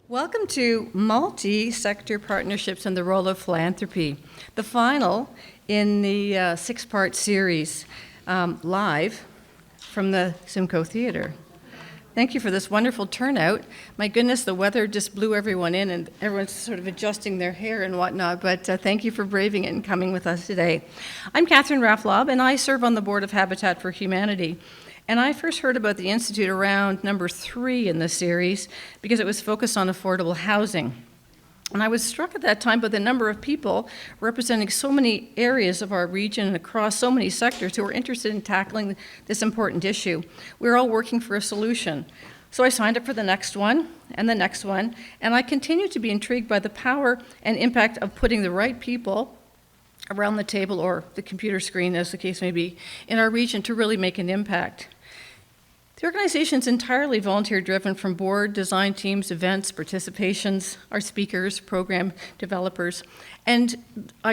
Welcome to Multi-Sector Partnerships and the Role of Philanthropy, the final in the six-part series, live from the Simcoe Theatre. Thank you for this wonderful turnout. My goodness, the weather just blew everyone in and everyone's sort of adjusting their hair and whatnot, but thank you for braving it and coming with us today. I'm Catherine Raaflaub, and I serve on the board of Habitat for Humanity. And I first heard about the Institute around number 3 in the series because it was focused on affordable housing. And I was struck at that time by the number of people representing so many areas of our region and across so many sectors who were interested in tackling this important issue. We were all working for a solution. So I signed up for the next one, and I continue to be intrigued by the power and impact of putting the right people around the table or the computer screen, as the case may be, in our region to really make an impact. The organization is entirely volunteer-driven, from board, design teams, events, participations, our speakers, program developers. And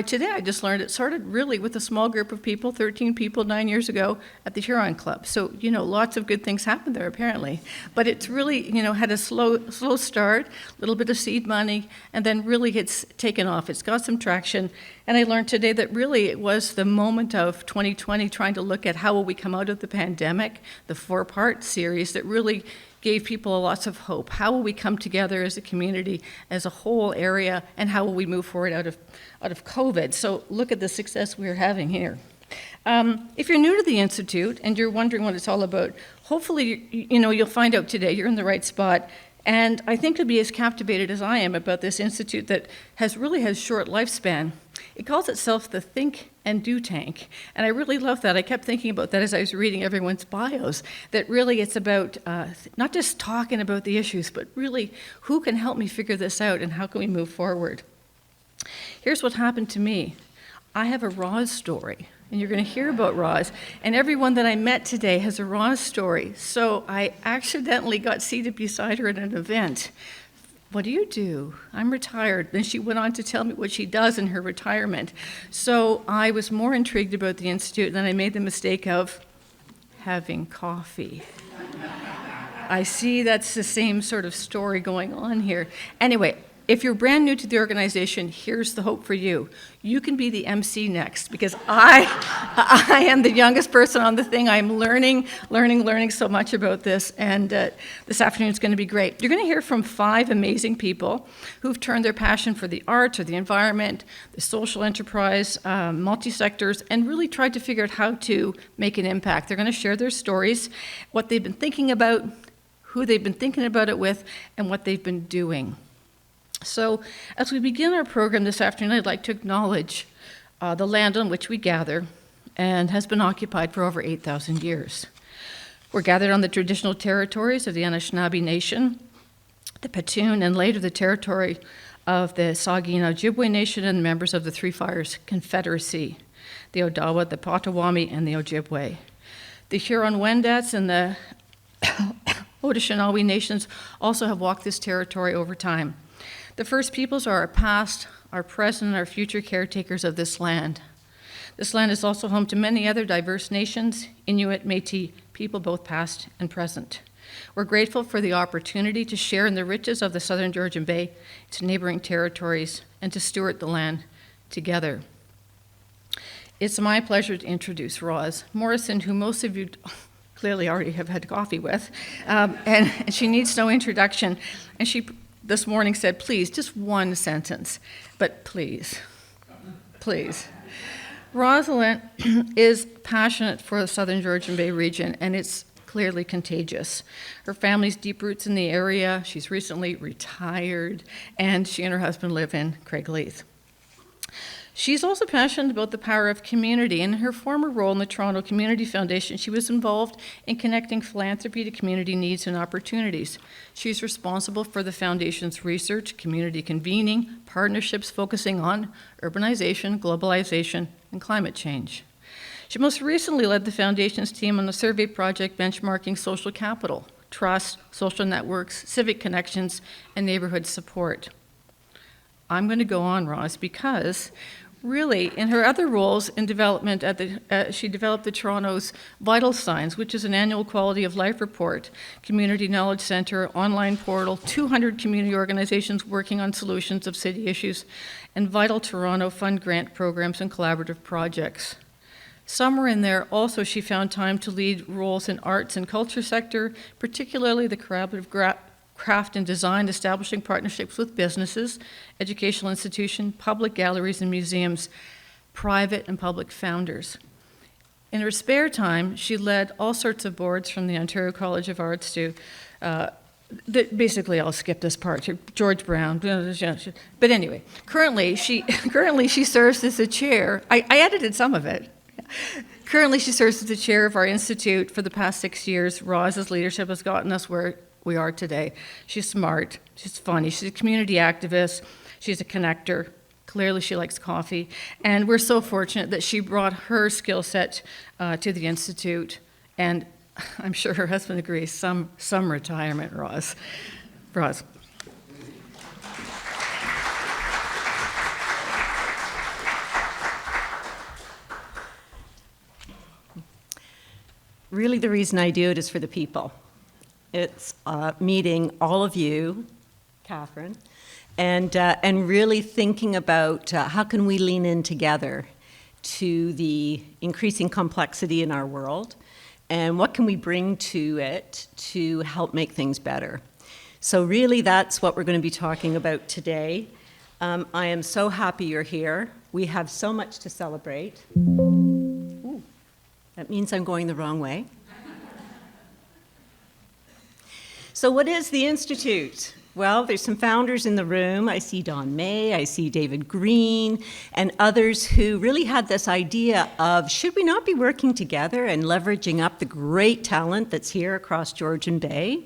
today I just learned it started really with a small group of people, 13 people 9 years ago at the Huron Club. So, lots of good things happened there apparently. But it's really, had a slow start, a little bit of seed money, and then really it's taken off. It's got some traction. And I learned today that really it was the moment of 2020 trying to look at how will we come out of the pandemic, the 4-part series that really gave people lots of hope. How will we come together as a community, as a whole area, and how will we move forward out of COVID? So look at the success we're having here. If you're new to the Institute and you're wondering what it's all about, hopefully you'll find out today you're in the right spot. And I think you'll be as captivated as I am about this institute that has short lifespan. It calls itself the Think and Do Tank, and I really love that. I kept thinking about that as I was reading everyone's bios, that really it's about not just talking about the issues, but really who can help me figure this out and how can we move forward. Here's what happened to me. I have a Roz story, and you're going to hear about Roz, and everyone that I met today has a Roz story. So I accidentally got seated beside her at an event. What do you do? I'm retired. Then she went on to tell me what she does in her retirement. So I was more intrigued about the Institute, and then I made the mistake of having coffee. I see that's the same sort of story going on here. Anyway, if you're brand new to the organization, here's the hope for you. You can be the MC next, because I am the youngest person on the thing. I'm learning so much about this, and this afternoon is going to be great. You're going to hear from 5 amazing people who've turned their passion for the arts or the environment, the social enterprise, multi-sectors, and really tried to figure out how to make an impact. They're going to share their stories, what they've been thinking about, who they've been thinking about it with, and what they've been doing. So as we begin our program this afternoon, I'd like to acknowledge the land on which we gather and has been occupied for over 8,000 years. We're gathered on the traditional territories of the Anishinaabe Nation, the Petun, and later the territory of the Saugeen Ojibwe Nation and members of the Three Fires Confederacy, the Odawa, the Potawatomi, and the Ojibwe. The Huron-Wendat and the Haudenosaunee nations also have walked this territory over time. The First Peoples are our past, our present, and our future caretakers of this land. This land is also home to many other diverse nations, Inuit, Métis people, both past and present. We're grateful for the opportunity to share in the riches of the Southern Georgian Bay, its neighboring territories, and to steward the land together. It's my pleasure to introduce Roz Morrison, who most of you clearly already have had coffee with, and she needs no introduction. And she this morning said, please, just one sentence, but please. Rosalyn is passionate for the Southern Georgian Bay region, and it's clearly contagious. Her family's deep roots in the area. She's recently retired, and she and her husband live in Craigleith. She's also passionate about the power of community. In her former role in the Toronto Community Foundation, she was involved in connecting philanthropy to community needs and opportunities. She's responsible for the foundation's research, community convening, partnerships focusing on urbanization, globalization, and climate change. She most recently led the foundation's team on a survey project benchmarking social capital, trust, social networks, civic connections, and neighborhood support. I'm going to go on, Roz, because Really, in her other roles in development, she developed the Toronto's Vital Signs, which is an annual quality of life report, community knowledge center, online portal, 200 community organizations working on solutions of city issues, and Vital Toronto fund grant programs and collaborative projects. Somewhere in there, also, she found time to lead roles in arts and culture sector, particularly the collaborative craft and design, establishing partnerships with businesses, educational institutions, public galleries and museums, private and public founders. In her spare time, she led all sorts of boards from the Ontario College of Arts to, basically I'll skip this part, George Brown, but anyway, currently she serves as the chair, I edited some of it. Currently she serves as the chair of our institute for the past 6 years. Roz's leadership has gotten us where we are today. She's smart, she's funny, she's a community activist, she's a connector. Clearly she likes coffee, and we're so fortunate that she brought her skill set to the Institute, and I'm sure her husband agrees, some retirement, Roz. Really the reason I do it is for the people. It's meeting all of you, Catherine, and really thinking about how can we lean in together to the increasing complexity in our world, and what can we bring to it to help make things better. So really that's what we're going to be talking about today. I am so happy you're here. We have so much to celebrate. Ooh, that means I'm going the wrong way. So what is the Institute? Well, there's some founders in the room. I see Don May, I see David Green, and others who really had this idea of, should we not be working together and leveraging up the great talent that's here across Georgian Bay?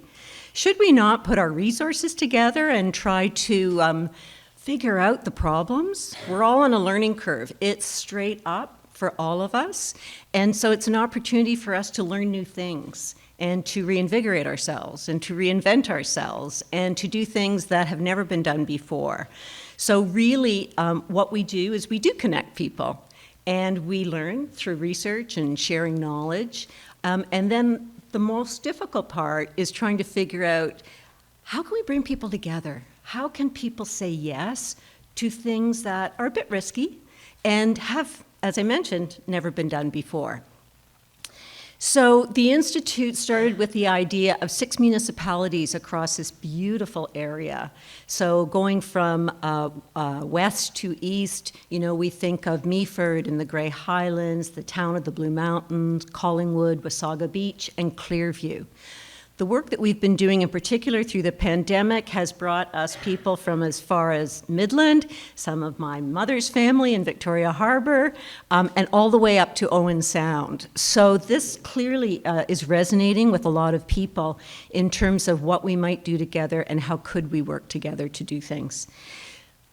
Should we not put our resources together and try to figure out the problems? We're all on a learning curve. It's straight up for all of us, and so it's an opportunity for us to learn new things, and to reinvigorate ourselves, and to reinvent ourselves, and to do things that have never been done before. So really, what we do is we do connect people, and we learn through research and sharing knowledge. And then the most difficult part is trying to figure out, how can we bring people together? How can people say yes to things that are a bit risky and have, as I mentioned, never been done before? So the Institute started with the idea of 6 municipalities across this beautiful area. So going from west to east, we think of Meaford and the Grey Highlands, the town of the Blue Mountains, Collingwood, Wasaga Beach, and Clearview. The work that we've been doing, in particular through the pandemic, has brought us people from as far as Midland, some of my mother's family in Victoria Harbour, and all the way up to Owen Sound. So this clearly is resonating with a lot of people in terms of what we might do together and how could we work together to do things.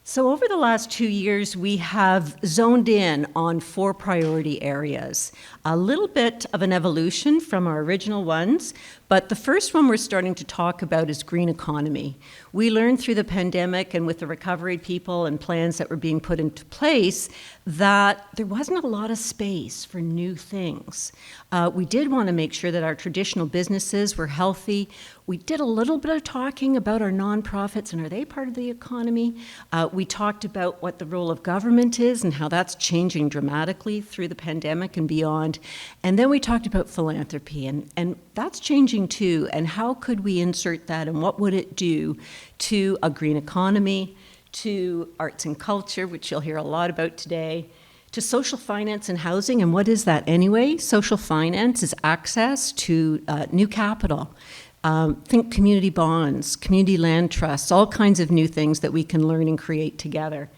So over the last 2 years, we have zoned in on 4 priority areas. A little bit of an evolution from our original ones, but the first one we're starting to talk about is green economy. We learned through the pandemic and with the recovery people and plans that were being put into place that there wasn't a lot of space for new things. We did want to make sure that our traditional businesses were healthy. We did a little bit of talking about our nonprofits and are they part of the economy? We talked about what the role of government is and how that's changing dramatically through the pandemic and beyond. And then we talked about philanthropy, and that's changing too, and how could we insert that and what would it do to a green economy, to arts and culture, which you'll hear a lot about today, to social finance and housing. And what is that anyway? Social finance is access to new capital. Think community bonds, community land trusts, all kinds of new things that we can learn and create together.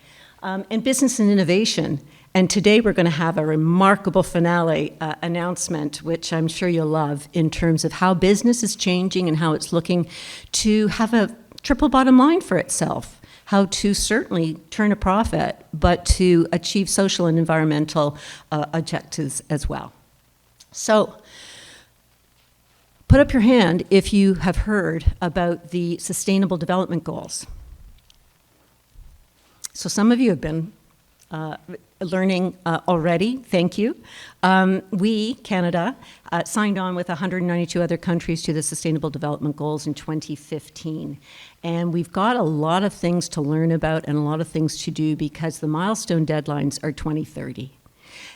And business and innovation. And today we're going to have a remarkable finale announcement, which I'm sure you'll love, in terms of how business is changing and how it's looking to have a triple bottom line for itself, how to certainly turn a profit, but to achieve social and environmental objectives as well. So, put up your hand if you have heard about the Sustainable Development Goals. So some of you have been learning already. Thank you. We, Canada, signed on with 192 other countries to the Sustainable Development Goals in 2015. And we've got a lot of things to learn about and a lot of things to do because the milestone deadlines are 2030.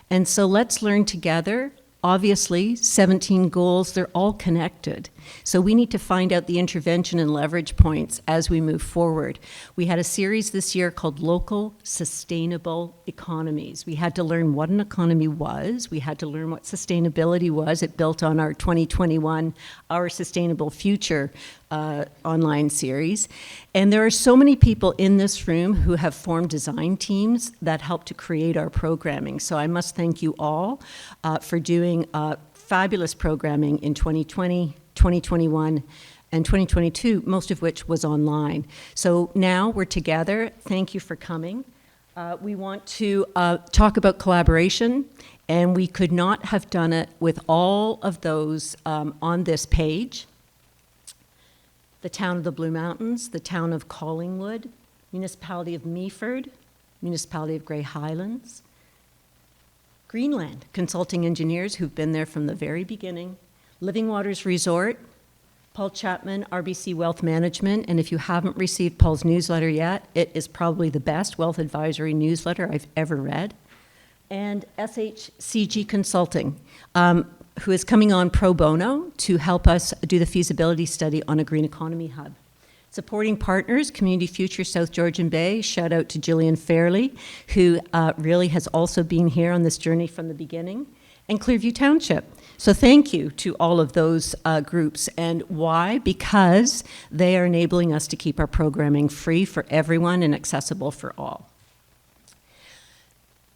And so let's learn together. Obviously, 17 goals, they're all connected. So we need to find out the intervention and leverage points as we move forward. We had a series this year called Local Sustainable Economies. We had to learn what an economy was. We had to learn what sustainability was. It built on our 2021 Our Sustainable Future online series. And there are so many people in this room who have formed design teams that help to create our programming. So I must thank you all for doing fabulous programming in 2020, 2021, and 2022, most of which was online. So now we're together. Thank you for coming. We want to talk about collaboration, and we could not have done it with all of those on this page. The town of the Blue Mountains, the town of Collingwood, municipality of Meaford, municipality of Grey Highlands, Greenland Consulting Engineers who've been there from the very beginning, Living Waters Resort, Paul Chapman, RBC Wealth Management, and if you haven't received Paul's newsletter yet, it is probably the best wealth advisory newsletter I've ever read, and SHCG Consulting, who is coming on pro bono to help us do the feasibility study on a green economy hub. Supporting partners, Community Future South Georgian Bay, shout out to Gillian Fairley, who really has also been here on this journey from the beginning, and Clearview Township. So thank you to all of those groups. And why? Because they are enabling us to keep our programming free for everyone and accessible for all.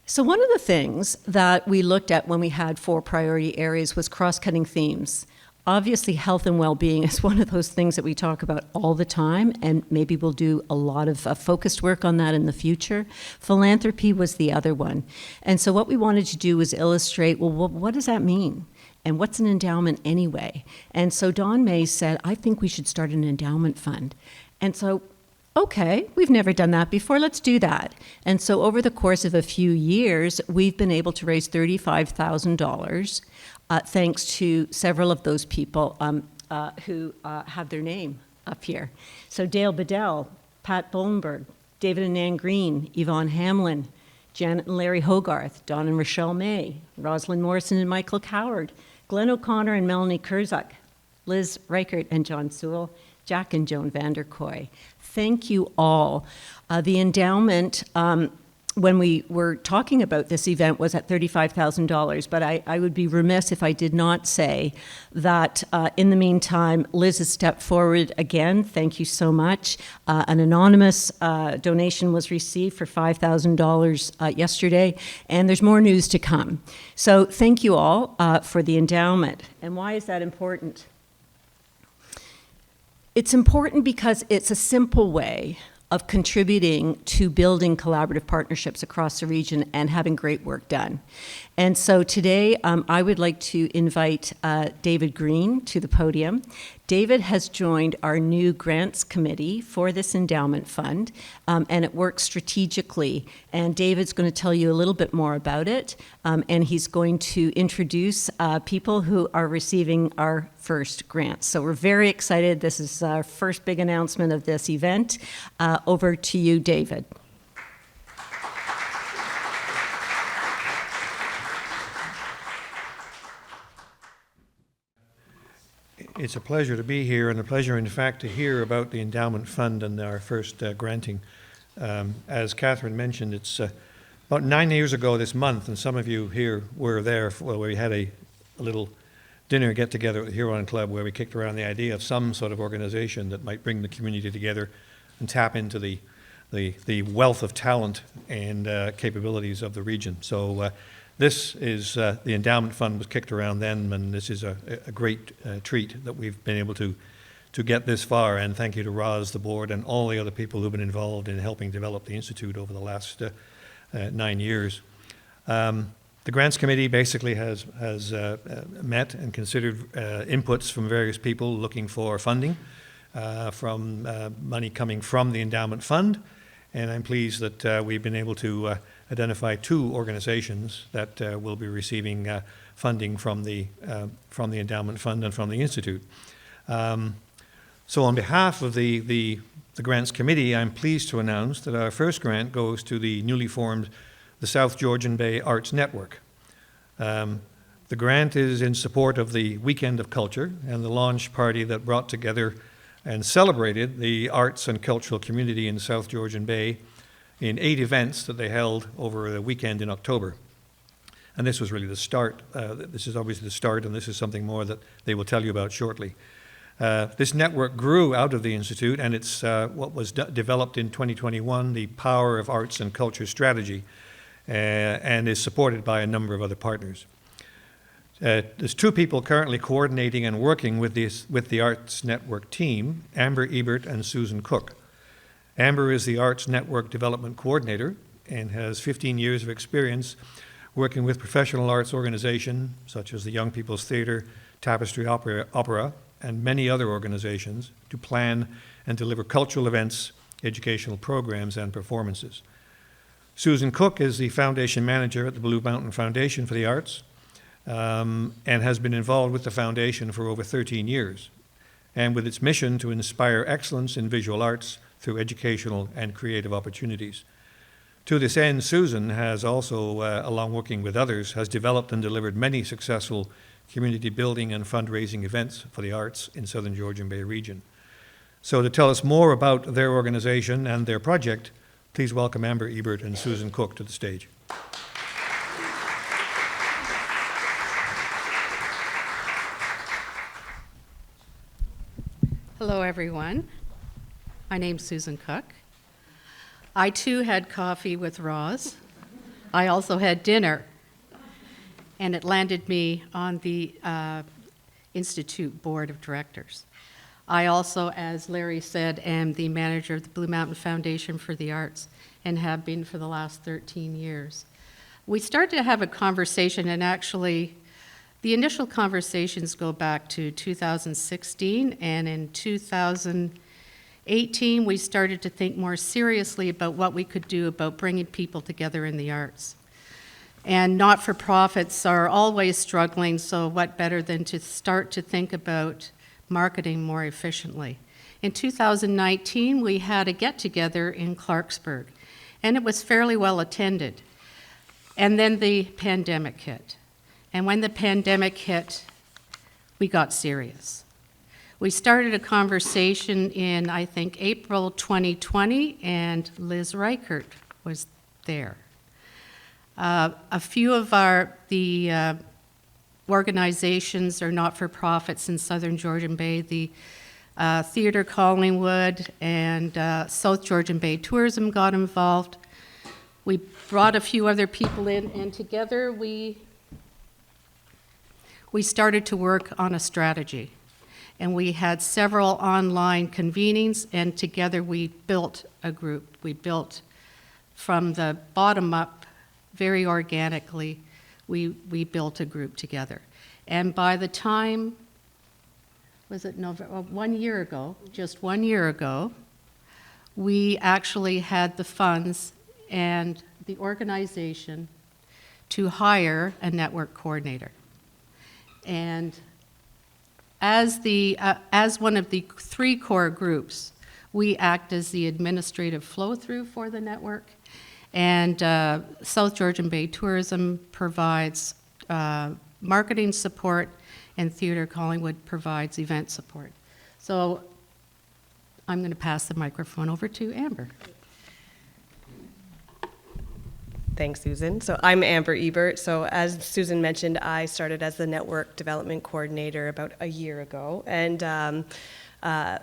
So one of the things that we looked at when we had 4 priority areas was cross-cutting themes. Obviously, health and well-being is one of those things that we talk about all the time, and maybe we'll do a lot of focused work on that in the future. Philanthropy was the other one. And so what we wanted to do was illustrate, well, what does that mean? And what's an endowment anyway? And so Don May said, I think we should start an endowment fund. And so, okay, we've never done that before, let's do that. And so over the course of a few years, we've been able to raise $35,000 thanks to several of those people who have their name up here. So Dale Biddell, Pat Bolenberg, David and Ann Green, Yvonne Hamlin, Janet and Larry Hogarth, Don and Rochelle May, Rosalyn Morrison and Michael Coward, Glenn O'Connor and Melanie Kurzak, Liz Rykert and John Sewell, Jack and Joan Vanderkoy. Thank you all. The endowment, when we were talking about this event, was at $35,000, but I would be remiss if I did not say that in the meantime, Liz has stepped forward again. Thank you so much. An anonymous donation was received for $5,000 yesterday, and there's more news to come. So thank you all for the endowment. And why is that important? It's important because it's a simple way of contributing to building collaborative partnerships across the region and having great work done. And so today, I would like to invite David Green to the podium. David has joined our new grants committee for this endowment fund, and it works strategically. And David's going to tell you a little bit more about it, and he's going to introduce people who are receiving our first grants. So we're very excited. This is our first big announcement of this event. Over to you, David. It's a pleasure to be here, and a pleasure, in fact, to hear about the endowment fund and our first granting. As Catherine mentioned, it's about 9 years ago this month, and some of you here were there where we had a little dinner get-together at the Huron Club where we kicked around the idea of some sort of organization that might bring the community together and tap into the wealth of talent and capabilities of the region. So this is, the endowment fund was kicked around then, and this is a great treat that we've been able to get this far. And thank you to Roz, the board, and all the other people who've been involved in helping develop the Institute over the last 9 years. The Grants Committee basically has met and considered inputs from various people looking for funding from money coming from the endowment fund And I'm pleased that we've been able to identify 2 organizations that will be receiving funding from the Endowment Fund and from the Institute. So on behalf of the Grants Committee, I'm pleased to announce that our first grant goes to the newly formed the South Georgian Bay Arts Network. The grant is in support of the Weekend of Culture and the launch party that brought together and celebrated the arts and cultural community in South Georgian Bay in 8 events that they held over the weekend in October. And this was really the start. This is obviously the start, and this is something more that they will tell you about shortly. This network grew out of the Institute, and it's what was developed in 2021, the Power of Arts and Culture strategy, and is supported by a number of other partners. There's 2 people currently coordinating and working with the Arts Network team, Amber Ebert and Susan Cook. Amber is the Arts Network Development Coordinator and has 15 years of experience working with professional arts organizations such as the Young People's Theatre, Tapestry Opera, and many other organizations to plan and deliver cultural events, educational programs, and performances. Susan Cook is the Foundation Manager at the Blue Mountain Foundation for the Arts, and has been involved with the foundation for over 13 years, and with its mission to inspire excellence in visual arts through educational and creative opportunities. To this end, Susan has also, along working with others, has developed and delivered many successful community building and fundraising events for the arts in Southern Georgian Bay region. So to tell us more about their organization and their project, please welcome Amber Ebert and Susan Cook to the stage. Hello, everyone. My name's Susan Cook. I, too, had coffee with Roz. I also had dinner, and it landed me on the Institute Board of Directors. I also, as Larry said, am the manager of the Blue Mountain Foundation for the Arts and have been for the last 13 years. We started to have a conversation, and actually, the initial conversations go back to 2016, and in 2018, we started to think more seriously about what we could do about bringing people together in the arts. And not-for-profits are always struggling, so what better than to start to think about marketing more efficiently. In 2019, we had a get-together in Clarksburg, and it was fairly well attended. And then the pandemic hit. And when the pandemic hit, we got serious. We started a conversation in, I think, April 2020, and Liz Rykert was there. A few of the organizations are not-for-profits in Southern Georgian Bay, the Theatre Collingwood and South Georgian Bay Tourism got involved. We brought a few other people in, and together we started to work on a strategy. And we had several online convenings, and together we built a group. We built from the bottom up, very organically, we built a group together. And by the time, was it November, 1 year ago, just 1 year ago, we actually had the funds and the organization to hire a network coordinator. And as one of the 3 core groups, we act as the administrative flow-through for the network, and South Georgian Bay Tourism provides marketing support, and Theatre Collingwood provides event support. So I'm going to pass the microphone over to Amber. Thanks, Susan. So I'm Amber Ebert. So as Susan mentioned, I started as the Network Development Coordinator about a year ago. And I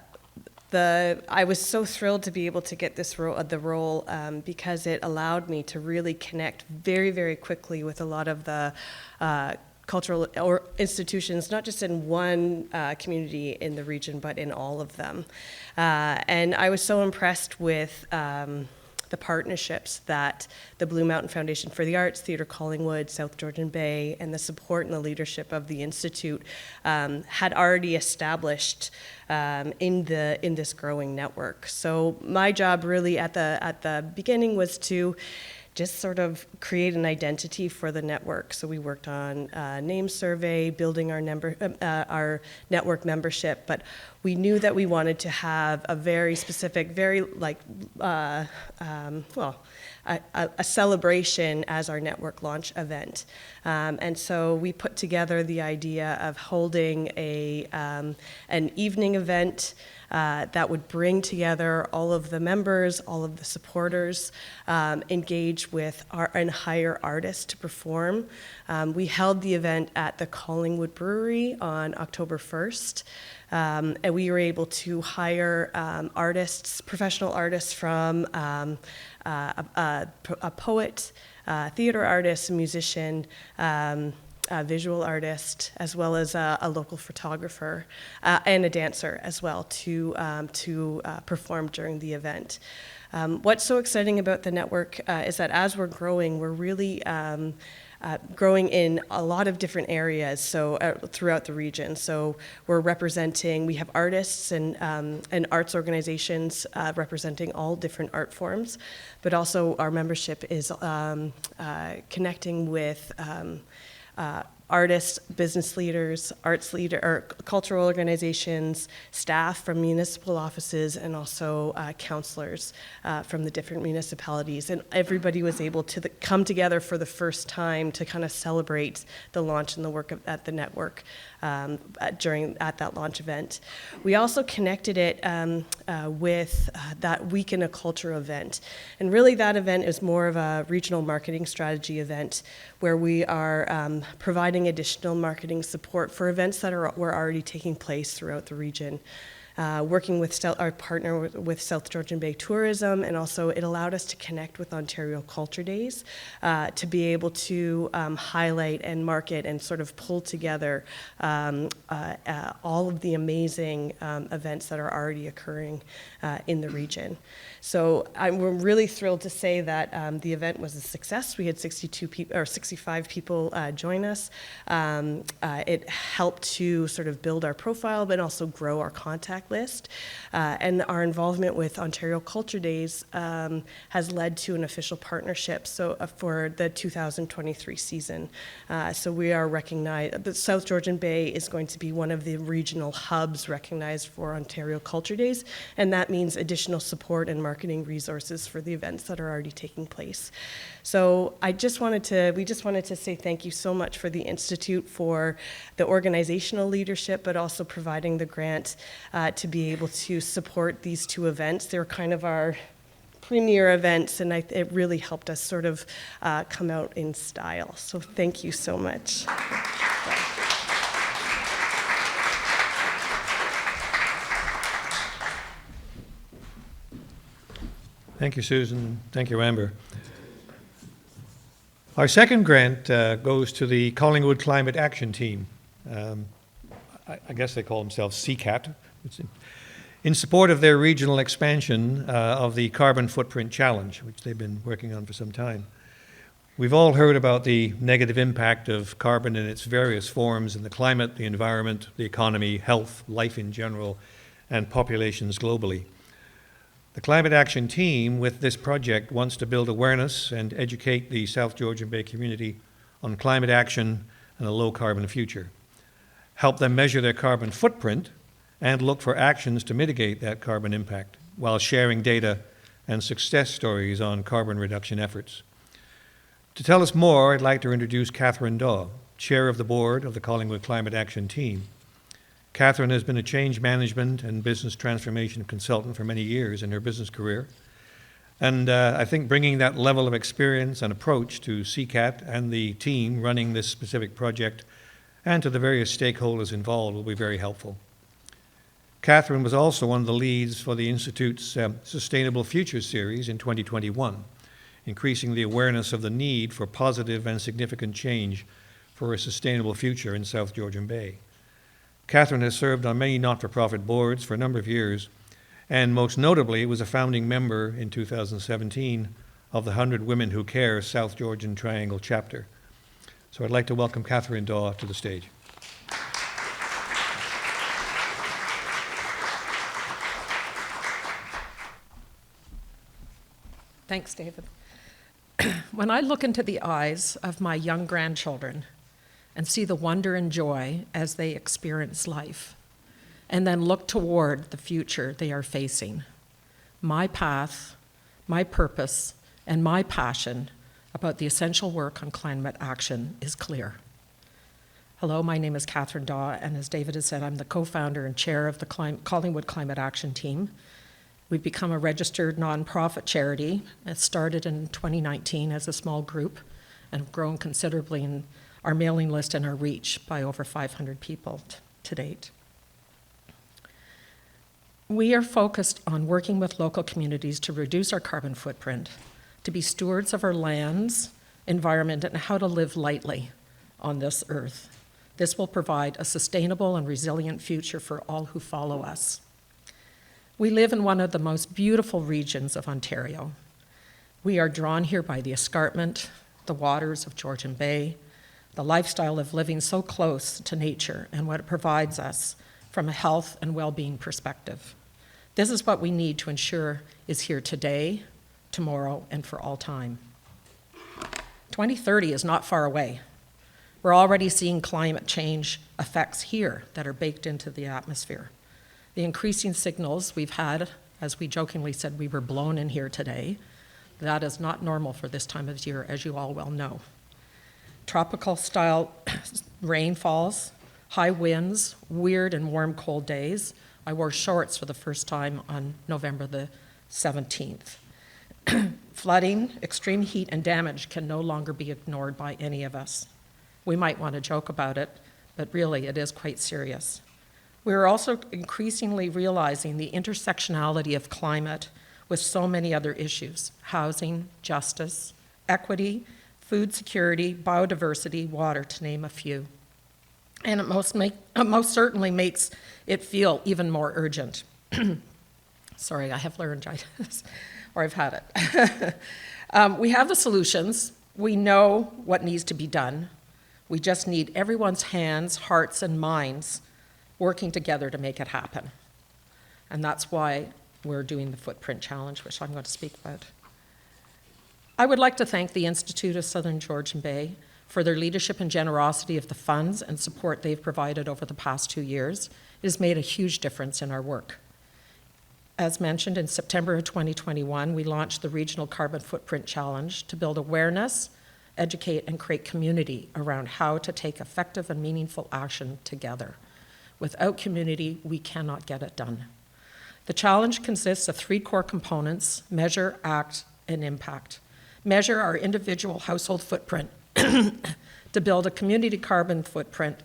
was so thrilled to be able to get this role because it allowed me to really connect very, very quickly with a lot of the cultural or institutions, not just in one community in the region, but in all of them. And I was so impressed with the partnerships that the Blue Mountain Foundation for the Arts, Theatre Collingwood, South Georgian Bay, and the support and the leadership of the Institute had already established in this growing network. So my job really at the beginning was to just sort of create an identity for the network. So we worked on name survey, building our network membership, but we knew that we wanted to have a very specific, very a celebration as our network launch event. And so we put together the idea of holding an evening event that would bring together all of the members, all of the supporters, engage with and hire artists to perform. We held the event at the Collingwood Brewery on October 1st. And we were able to hire artists, professional artists from a poet, theater artist, a musician, a visual artist, as well as a local photographer and a dancer as well to perform during the event. What's so exciting about the network is that as we're growing, we're really growing in a lot of different areas, so throughout the region. So we have artists and arts organizations representing all different art forms, but also our membership is connecting with artists, business leaders, cultural organizations, staff from municipal offices, and also counselors from the different municipalities. And everybody was able to come together for the first time to kind of celebrate the launch and the work at the network at that launch event. We also connected it with that Week in a Culture event. And really that event is more of a regional marketing strategy event where we are providing additional marketing support for events that were already taking place throughout the region. Working with our partner with South Georgian Bay Tourism, and also it allowed us to connect with Ontario Culture Days to be able to highlight and market and sort of pull together all of the amazing events that are already occurring in the region. So we're really thrilled to say that the event was a success. We had 65 people join us. It helped to sort of build our profile, but also grow our contact list. And our involvement with Ontario Culture Days has led to an official partnership for the 2023 season. So we are recognized, the South Georgian Bay is going to be one of the regional hubs recognized for Ontario Culture Days, and that means additional support and marketing resources for the events that are already taking place. So we just wanted to say thank you so much for the Institute for the organizational leadership, but also providing the grant to be able to support these two events. They're kind of our premier events, and it really helped us sort of come out in style. So thank you so much. Thank you, Susan. Thank you, Amber. Our second grant goes to the Collingwood Climate Action Team. I guess they call themselves CCAT. In support of their regional expansion of the Carbon Footprint Challenge, which they've been working on for some time. We've all heard about the negative impact of carbon in its various forms in the climate, the environment, the economy, health, life in general, and populations globally. The Climate Action Team with this project wants to build awareness and educate the South Georgian Bay community on climate action and a low-carbon future, help them measure their carbon footprint, and look for actions to mitigate that carbon impact while sharing data and success stories on carbon reduction efforts. To tell us more, I'd like to introduce Catherine Daw, Chair of the Board of the Collingwood Climate Action Team. Catherine has been a change management and business transformation consultant for many years in her business career. And I think bringing that level of experience and approach to CCAT and the team running this specific project and to the various stakeholders involved will be very helpful. Catherine was also one of the leads for the Institute's Sustainable Futures series in 2021, increasing the awareness of the need for positive and significant change for a sustainable future in South Georgian Bay. Catherine has served on many not-for-profit boards for a number of years and most notably was a founding member in 2017 of the 100 Women Who Care South Georgian Triangle chapter. So I'd like to welcome Catherine Daw to the stage. Thanks, David. When I look into the eyes of my young grandchildren and see the wonder and joy as they experience life, and then look toward the future they are facing, my path, my purpose, and my passion about the essential work on climate action is clear. Hello, my name is Catherine Daw, and as David has said, I'm the co-founder and chair of the Collingwood Climate Action Team. We've become a registered nonprofit charity. It started in 2019 as a small group and have grown considerably in our mailing list and our reach by over 500 people to date. We are focused on working with local communities to reduce our carbon footprint, to be stewards of our lands, environment, and how to live lightly on this earth. This will provide a sustainable and resilient future for all who follow us. We live in one of the most beautiful regions of Ontario. We are drawn here by the escarpment, the waters of Georgian Bay, the lifestyle of living so close to nature and what it provides us from a health and well-being perspective. This is what we need to ensure is here today, tomorrow, and for all time. 2030 is not far away. We're already seeing climate change effects here that are baked into the atmosphere. The increasing signals we've had, as we jokingly said, we were blown in here today, that is not normal for this time of year, as you all well know. Tropical style rainfalls, high winds, weird and warm cold days. I wore shorts for the first time on November the 17th. Flooding, extreme heat, and damage can no longer be ignored by any of us. We might want to joke about it, but really it is quite serious. We are also increasingly realizing the intersectionality of climate with so many other issues: housing, justice, equity, food security, biodiversity, water, to name a few. And it most certainly makes it feel even more urgent. Sorry, I have laryngitis, or I've had it. We have the solutions. We know what needs to be done. We just need everyone's hands, hearts, and minds working together to make it happen. And that's why we're doing the Footprint Challenge, which I'm going to speak about. I would like to thank the Institute of Southern Georgian Bay for their leadership and generosity of the funds and support they've provided over the past 2 years. It has made a huge difference in our work. As mentioned, in September of 2021, we launched the Regional Carbon Footprint Challenge to build awareness, educate, and create community around how to take effective and meaningful action together. Without community, we cannot get it done. The challenge consists of 3 core components: measure, act, and impact. Measure our individual household footprint to build a community carbon footprint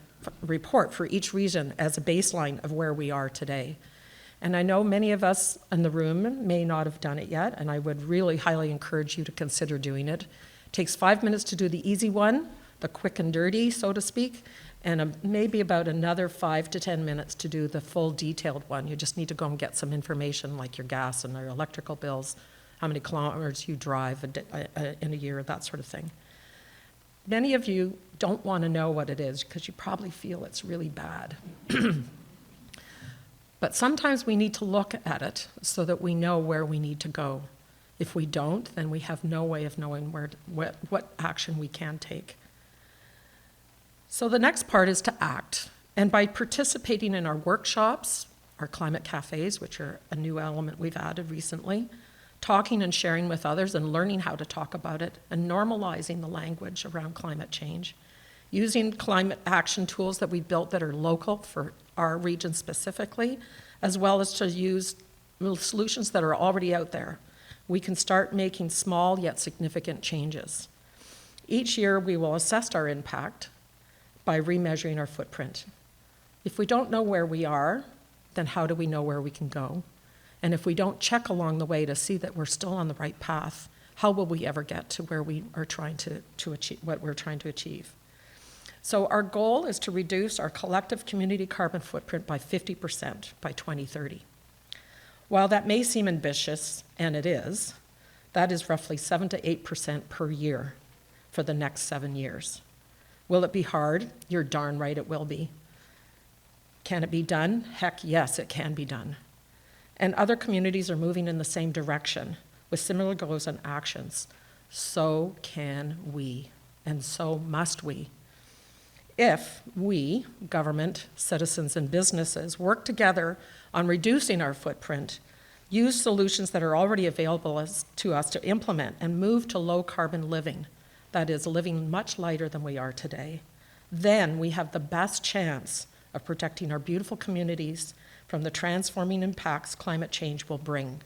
report for each region as a baseline of where we are today. And I know many of us in the room may not have done it yet, and I would really highly encourage you to consider doing it. It takes 5 minutes to do the easy one, the quick and dirty, so to speak, and maybe about another 5 to 10 minutes to do the full detailed one. You just need to go and get some information like your gas and your electrical bills, how many kilometers you drive in a year, that sort of thing. Many of you don't want to know what it is because you probably feel it's really bad. But sometimes we need to look at it so that we know where we need to go. If we don't, then we have no way of knowing what action we can take. So the next part is to act. And by participating in our workshops, our climate cafes, which are a new element we've added recently, talking and sharing with others and learning how to talk about it, and normalizing the language around climate change, using climate action tools that we built that are local for our region specifically, as well as to use solutions that are already out there. We can start making small yet significant changes. Each year we will assess our impact by remeasuring our footprint. If we don't know where we are, then how do we know where we can go? And if we don't check along the way to see that we're still on the right path, how will we ever get to where we are trying to achieve what we're trying to achieve? So our goal is to reduce our collective community carbon footprint by 50% by 2030. While that may seem ambitious, and it is, that is roughly 7 to 8% per year for the next 7 years. Will it be hard? You're darn right it will be. Can it be done? Heck yes, it can be done. And other communities are moving in the same direction with similar goals and actions. So can we, and so must we. If we, government, citizens, and businesses, work together on reducing our footprint, use solutions that are already available to us to implement, and move to low-carbon living, that is, living much lighter than we are today, then we have the best chance of protecting our beautiful communities from the transforming impacts climate change will bring.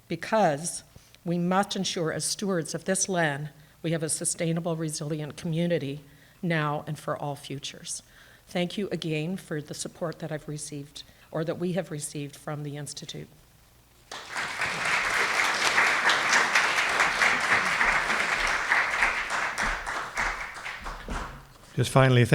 Because we must ensure, as stewards of this land, we have a sustainable, resilient community now and for all futures. Thank you again for the support that I've received, or that we have received from the Institute. Just finally,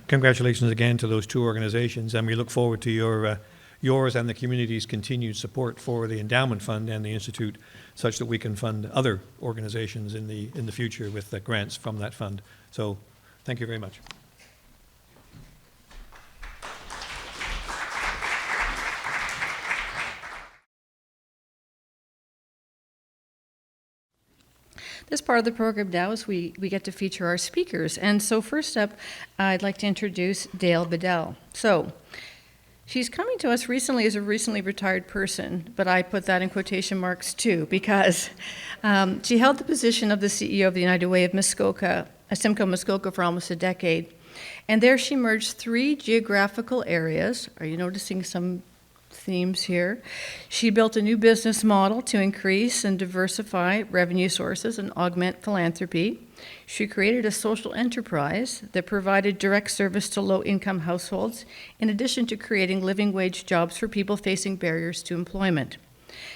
congratulations again to those two organizations, and we look forward to yours and the community's continued support for the Endowment Fund and the Institute, such that we can fund other organizations in the future with grants from that fund. So thank you very much. This part of the program now is we get to feature our speakers. And so first up, I'd like to introduce Dale Biddell. So she's coming to us recently as a recently retired person, but I put that in quotation marks too, because she held the position of the CEO of the United Way of Muskoka, Simcoe Muskoka, for almost a decade. And there she merged 3 geographical areas. Are you noticing some themes here? She built a new business model to increase and diversify revenue sources and augment philanthropy. She created a social enterprise that provided direct service to low-income households, in addition to creating living wage jobs for people facing barriers to employment.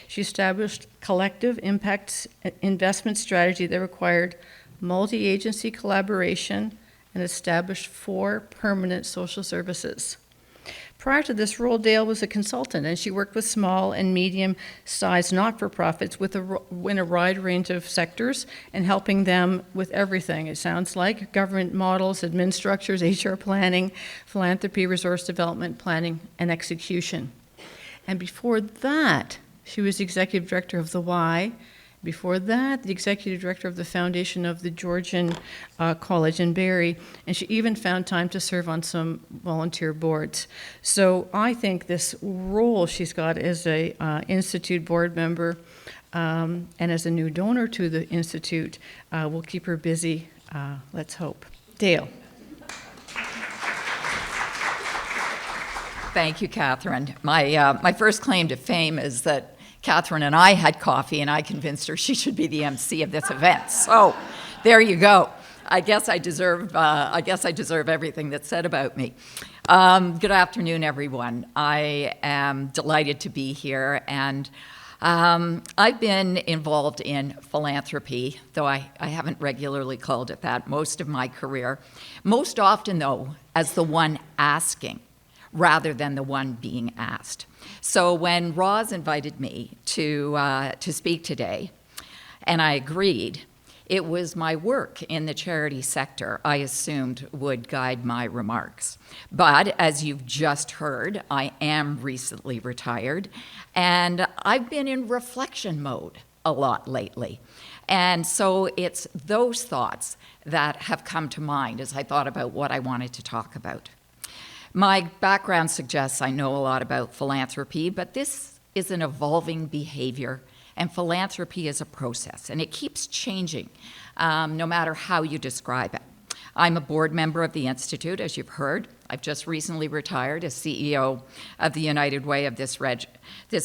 She established collective impact investment strategy that required multi-agency collaboration and established 4 permanent social services. Prior to this role, Dale was a consultant, and she worked with small and medium-sized not-for-profits in a wide range of sectors and helping them with everything. It sounds like government models, admin structures, HR planning, philanthropy, resource development, planning, and execution. And before that, she was executive director of the Y. Before that, the executive director of the foundation of the Georgian College in Barrie, and she even found time to serve on some volunteer boards. So I think this role she's got as a Institute board member and as a new donor to the Institute will keep her busy, let's hope. Dale. Thank you, Catherine. My first claim to fame is that Catherine and I had coffee, and I convinced her she should be the MC of this event. So, there you go. I guess I deserve everything that's said about me. Good afternoon, everyone. I am delighted to be here, and I've been involved in philanthropy, though I haven't regularly called it that, most of my career. Most often, though, as the one asking, rather than the one being asked. So when Roz invited me to speak today, and I agreed, it was my work in the charity sector I assumed would guide my remarks. But as you've just heard, I am recently retired, and I've been in reflection mode a lot lately. And so it's those thoughts that have come to mind as I thought about what I wanted to talk about. My background suggests I know a lot about philanthropy, but this is an evolving behavior, and philanthropy is a process, and it keeps changing, no matter how you describe it. I'm a board member of the Institute, as you've heard. I've just recently retired as CEO of the United Way of this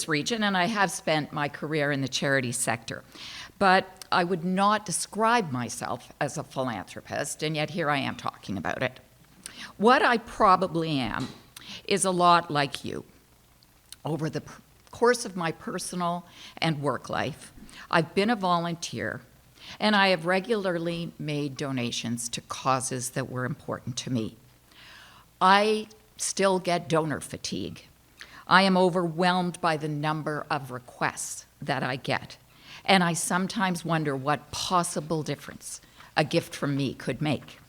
region, and I have spent my career in the charity sector. But I would not describe myself as a philanthropist, and yet here I am talking about it. What I probably am is a lot like you. Over the course of my personal and work life, I've been a volunteer, and I have regularly made donations to causes that were important to me. I still get donor fatigue. I am overwhelmed by the number of requests that I get, and I sometimes wonder what possible difference a gift from me could make.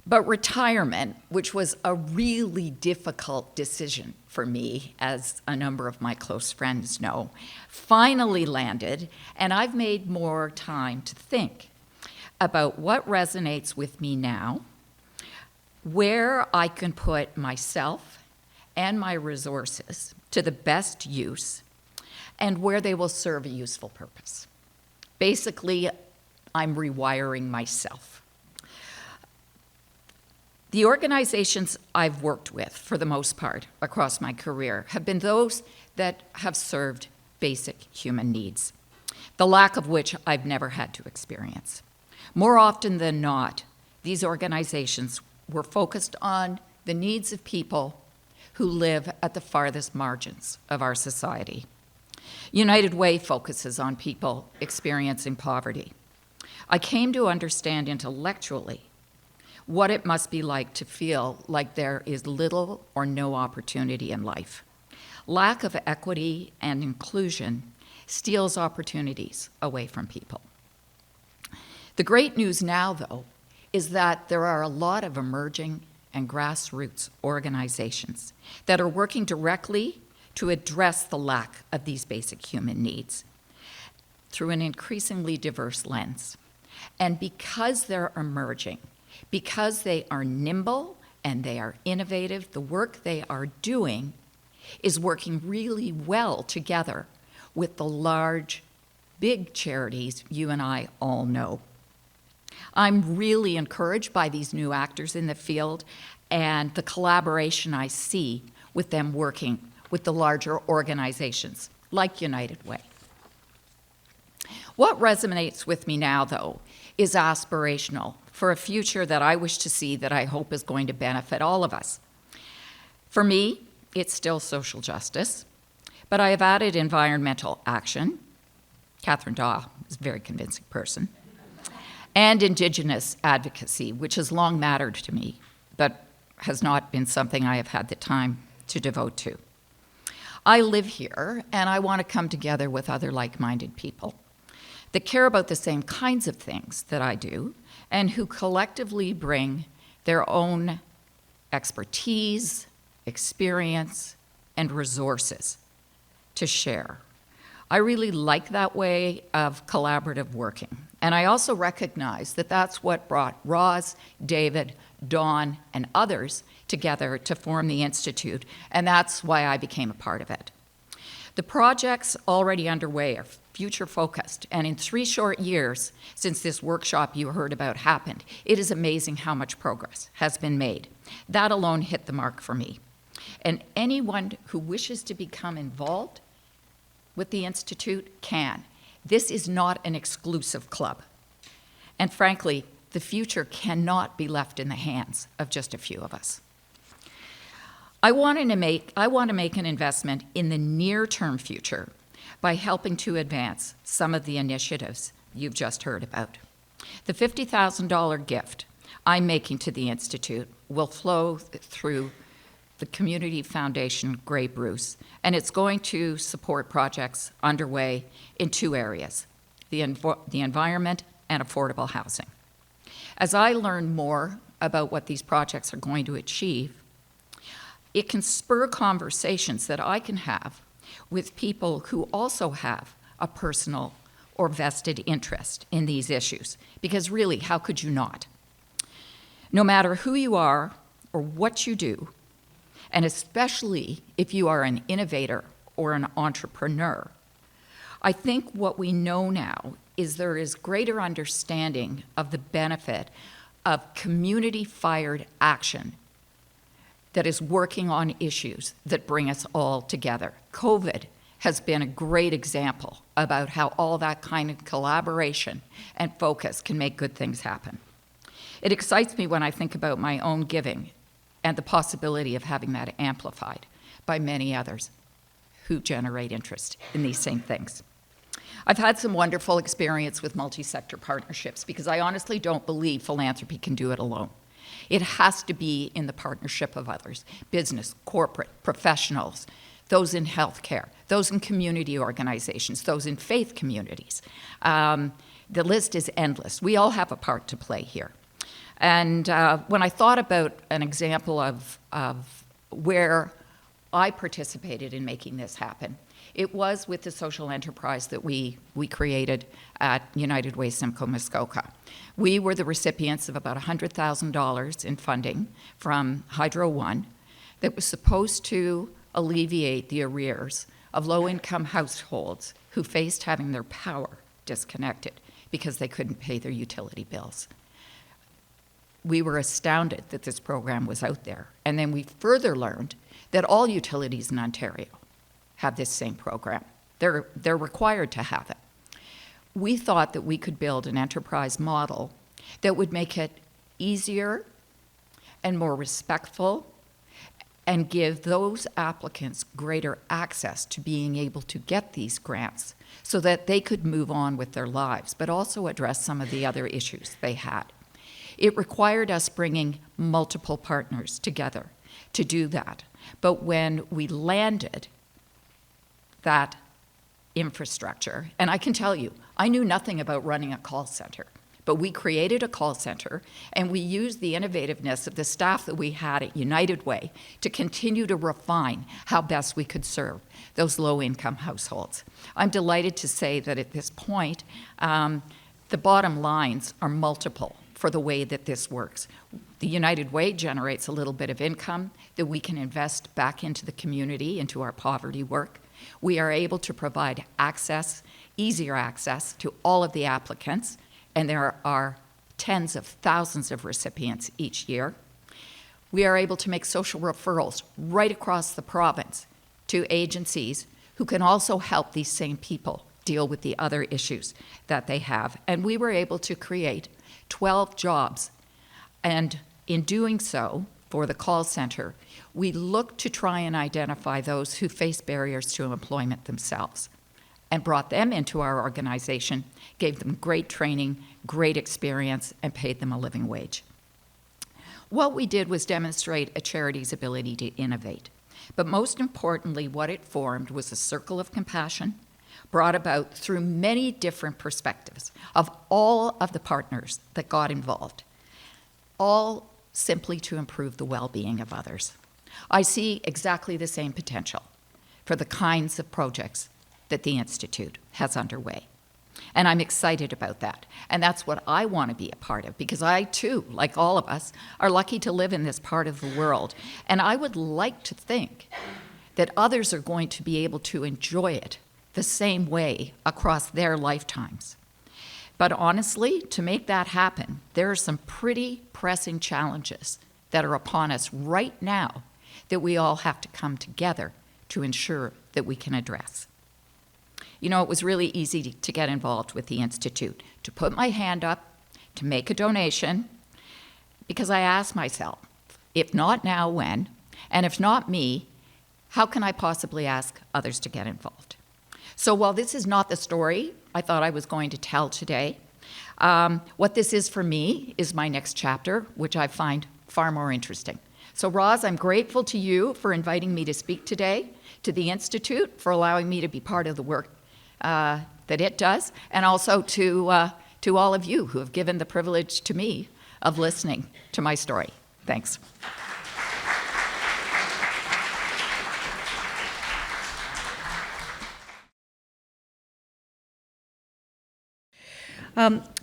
But retirement, which was a really difficult decision for me, as a number of my close friends know, finally landed, and I've made more time to think about what resonates with me now, where I can put myself and my resources to the best use, and where they will serve a useful purpose. Basically, I'm rewiring myself. The organizations I've worked with, for the most part, across my career, have been those that have served basic human needs, the lack of which I've never had to experience. More often than not, these organizations were focused on the needs of people who live at the farthest margins of our society. United Way focuses on people experiencing poverty. I came to understand intellectually what it must be like to feel like there is little or no opportunity in life. Lack of equity and inclusion steals opportunities away from people. The great news now, though, is that there are a lot of emerging and grassroots organizations that are working directly to address the lack of these basic human needs through an increasingly diverse lens. And because they're emerging, because they are nimble and they are innovative, the work they are doing is working really well together with the large, big charities you and I all know. I'm really encouraged by these new actors in the field and the collaboration I see with them working with the larger organizations like United Way. What resonates with me now, though, is aspirational for a future that I wish to see that I hope is going to benefit all of us. For me, it's still social justice, but I have added environmental action. Catherine Daw is a very convincing person. And Indigenous advocacy, which has long mattered to me, but has not been something I have had the time to devote to. I live here, and I want to come together with other like-minded people that care about the same kinds of things that I do, and who collectively bring their own expertise, experience, and resources to share. I really like that way of collaborative working. And I also recognize that that's what brought Roz, David, Dawn, and others together to form the Institute, and that's why I became a part of it. The projects already underway are future-focused, and in 3 short years since this workshop you heard about happened, it is amazing how much progress has been made. That alone hit the mark for me. And anyone who wishes to become involved with the Institute can. This is not an exclusive club. And frankly, the future cannot be left in the hands of just a few of us. I want to make an investment in the near-term future by helping to advance some of the initiatives you've just heard about. The $50,000 gift I'm making to the Institute will flow through the Community Foundation Grey Bruce, and it's going to support projects underway in 2 areas, the environment and affordable housing. As I learn more about what these projects are going to achieve, it can spur conversations that I can have with people who also have a personal or vested interest in these issues, because really, how could you not? No matter who you are or what you do, and especially if you are an innovator or an entrepreneur, I think what we know now is there is greater understanding of the benefit of community-fired action that is working on issues that bring us all together. COVID has been a great example about how all that kind of collaboration and focus can make good things happen. It excites me when I think about my own giving and the possibility of having that amplified by many others who generate interest in these same things. I've had some wonderful experience with multi-sector partnerships because I honestly don't believe philanthropy can do it alone. It has to be in the partnership of others, business, corporate, professionals, those in healthcare, those in community organizations, those in faith communities. The list is endless. We all have a part to play here. And when I thought about an example of where I participated in making this happen, it was with the social enterprise that we created at United Way Simcoe Muskoka. We were the recipients of about $100,000 in funding from Hydro One that was supposed to alleviate the arrears of low-income households who faced having their power disconnected because they couldn't pay their utility bills. We were astounded that this program was out there. And then we further learned that all utilities in Ontario have this same program. They're required to have it. We thought that we could build an enterprise model that would make it easier and more respectful and give those applicants greater access to being able to get these grants so that they could move on with their lives, but also address some of the other issues they had. It required us bringing multiple partners together to do that. But when we landed that infrastructure, and I can tell you, I knew nothing about running a call center, but we created a call center and we used the innovativeness of the staff that we had at United Way to continue to refine how best we could serve those low-income households. I'm delighted to say that at this point, the bottom lines are multiple for the way that this works. The United Way generates a little bit of income that we can invest back into the community, into our poverty work. We are able to provide access, easier access to all of the applicants, and there are tens of thousands of recipients each year. We are able to make social referrals right across the province to agencies who can also help these same people deal with the other issues that they have. And we were able to create 12 jobs. And in doing so, for the call center, we looked to try and identify those who face barriers to employment themselves and brought them into our organization, gave them great training, great experience, and paid them a living wage. What we did was demonstrate a charity's ability to innovate. But most importantly, what it formed was a circle of compassion brought about through many different perspectives of all of the partners that got involved, all simply to improve the well-being of others. I see exactly the same potential for the kinds of projects that the Institute has underway. And I'm excited about that. And that's what I want to be a part of, because I too, like all of us, are lucky to live in this part of the world. And I would like to think that others are going to be able to enjoy it the same way across their lifetimes. But honestly, to make that happen, there are some pretty pressing challenges that are upon us right now that we all have to come together to ensure that we can address. You know, it was really easy to get involved with the Institute, to put my hand up, to make a donation, because I asked myself, if not now, when? And if not me, how can I possibly ask others to get involved? So while this is not the story I thought I was going to tell today, what this is for me is my next chapter, which I find far more interesting. So Roz, I'm grateful to you for inviting me to speak today, to the Institute for allowing me to be part of the work that it does, and also to all of you who have given the privilege to me of listening to my story. Thanks.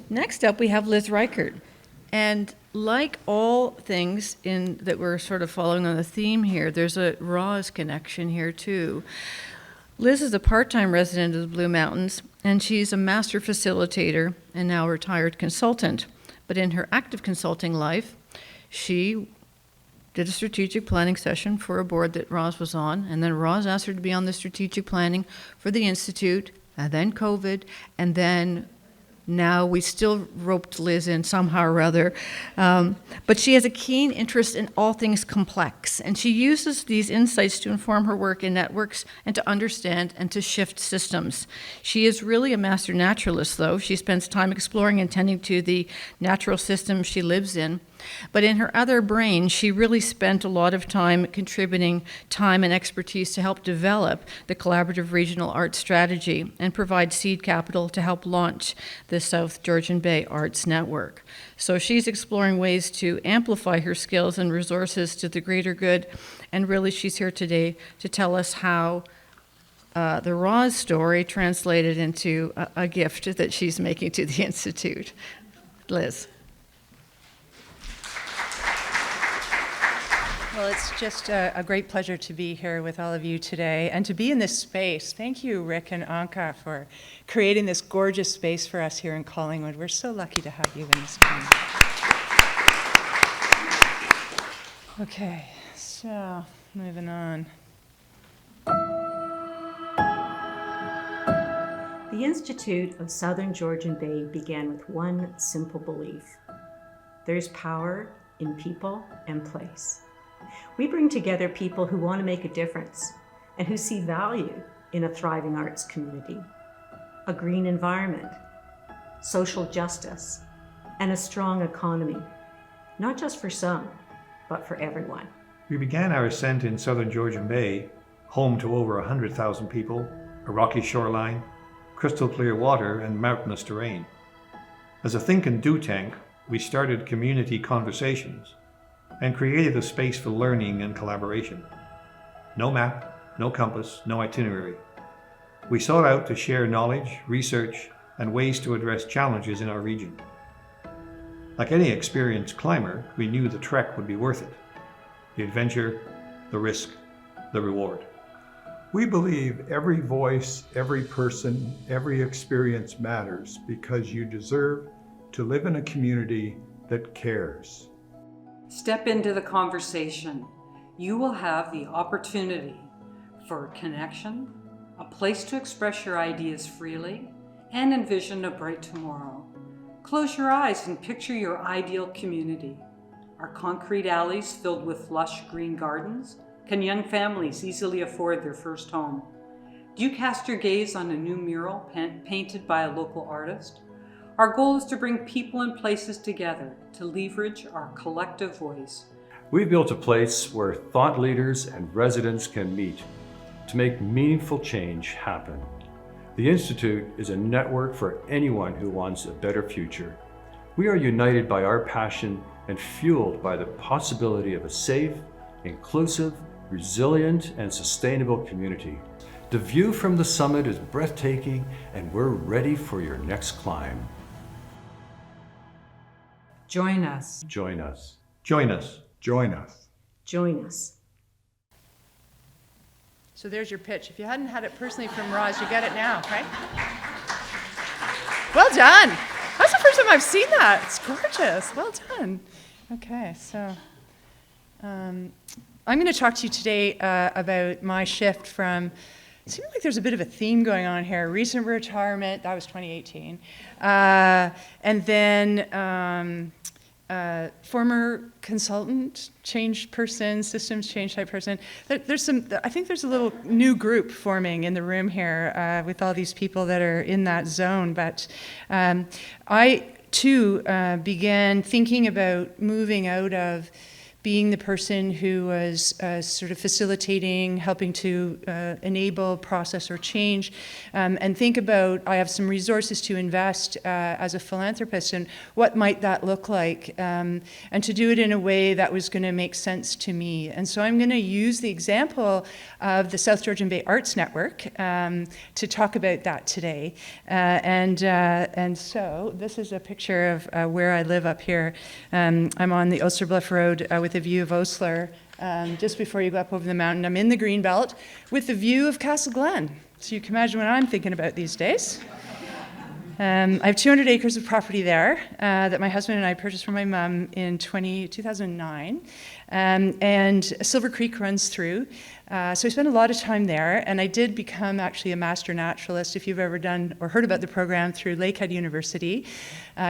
Next up, we have Liz Rykert. And like all things that we're sort of following on the theme here, there's a Roz connection here too. Liz is a part-time resident of the Blue Mountains, and she's a master facilitator and now retired consultant. But in her active consulting life, she did a strategic planning session for a board that Roz was on, and then Roz asked her to be on the strategic planning for the Institute, and then COVID, and then now we still roped Liz in somehow or other. But she has a keen interest in all things complex, and she uses these insights to inform her work in networks and to understand and to shift systems. She is really a master naturalist, though. She spends time exploring and tending to the natural systems she lives in. But in her other brain, she really spent a lot of time contributing time and expertise to help develop the collaborative regional arts strategy and provide seed capital to help launch the South Georgian Bay Arts Network. So she's exploring ways to amplify her skills and resources to the greater good, and really she's here today to tell us how the Roz story translated into a gift that she's making to the Institute. Liz. Well, it's just a great pleasure to be here with all of you today and to be in this space. Thank you, Rick and Anka, for creating this gorgeous space for us here in Collingwood. We're so lucky to have you in this town. Okay, so moving on. The Institute of Southern Georgian Bay began with one simple belief: there's power in people and place. We bring together people who want to make a difference and who see value in a thriving arts community, a green environment, social justice, and a strong economy, not just for some, but for everyone. We began our ascent in southern Georgian Bay, home to over 100,000 people, a rocky shoreline, crystal clear water, and mountainous terrain. As a think and do tank, we started community conversations and created a space for learning and collaboration. No map, no compass, no itinerary. We sought out to share knowledge, research, and ways to address challenges in our region. Like any experienced climber, we knew the trek would be worth it. The adventure, the risk, the reward. We believe every voice, every person, every experience matters because you deserve to live in a community that cares. Step into the conversation. You will have the opportunity for connection, a place to express your ideas freely, and envision a bright tomorrow. Close your eyes and picture your ideal community. Are concrete alleys filled with lush green gardens? Can young families easily afford their first home? Do you cast your gaze on a new mural painted by a local artist? Our goal is to bring people and places together to leverage our collective voice. We've built a place where thought leaders and residents can meet to make meaningful change happen. The Institute is a network for anyone who wants a better future. We are united by our passion and fueled by the possibility of a safe, inclusive, resilient, and sustainable community. The view from the summit is breathtaking, and we're ready for your next climb. Join us. Join us. Join us. Join us. Join us. So there's your pitch. If you hadn't had it personally from Roz, you get it now, right? Well done. That's the first time I've seen that. It's gorgeous. Well done. Okay, so I'm going to talk to you today about my shift from, it seems like there's a bit of a theme going on here, recent retirement, that was 2018, and then former consultant, change person, systems change type person. There's some, I think there's a little new group forming in the room here with all these people that are in that zone, but I too began thinking about moving out of being the person who was sort of facilitating, helping to enable process or change, and think about, I have some resources to invest as a philanthropist, and what might that look like, and to do it in a way that was going to make sense to me. And so I'm going to use the example of the South Georgian Bay Arts Network to talk about that today. And so this is a picture of where I live up here. I'm on the Osterbluff Road with a view of Osler, just before you go up over the mountain. I'm in the Greenbelt with the view of Castle Glen. So you can imagine what I'm thinking about these days. I have 200 acres of property there that my husband and I purchased from my mom in 2009. And Silver Creek runs through. So I spent a lot of time there, and I did become actually a master naturalist. If you've ever done or heard about the program through Lakehead University,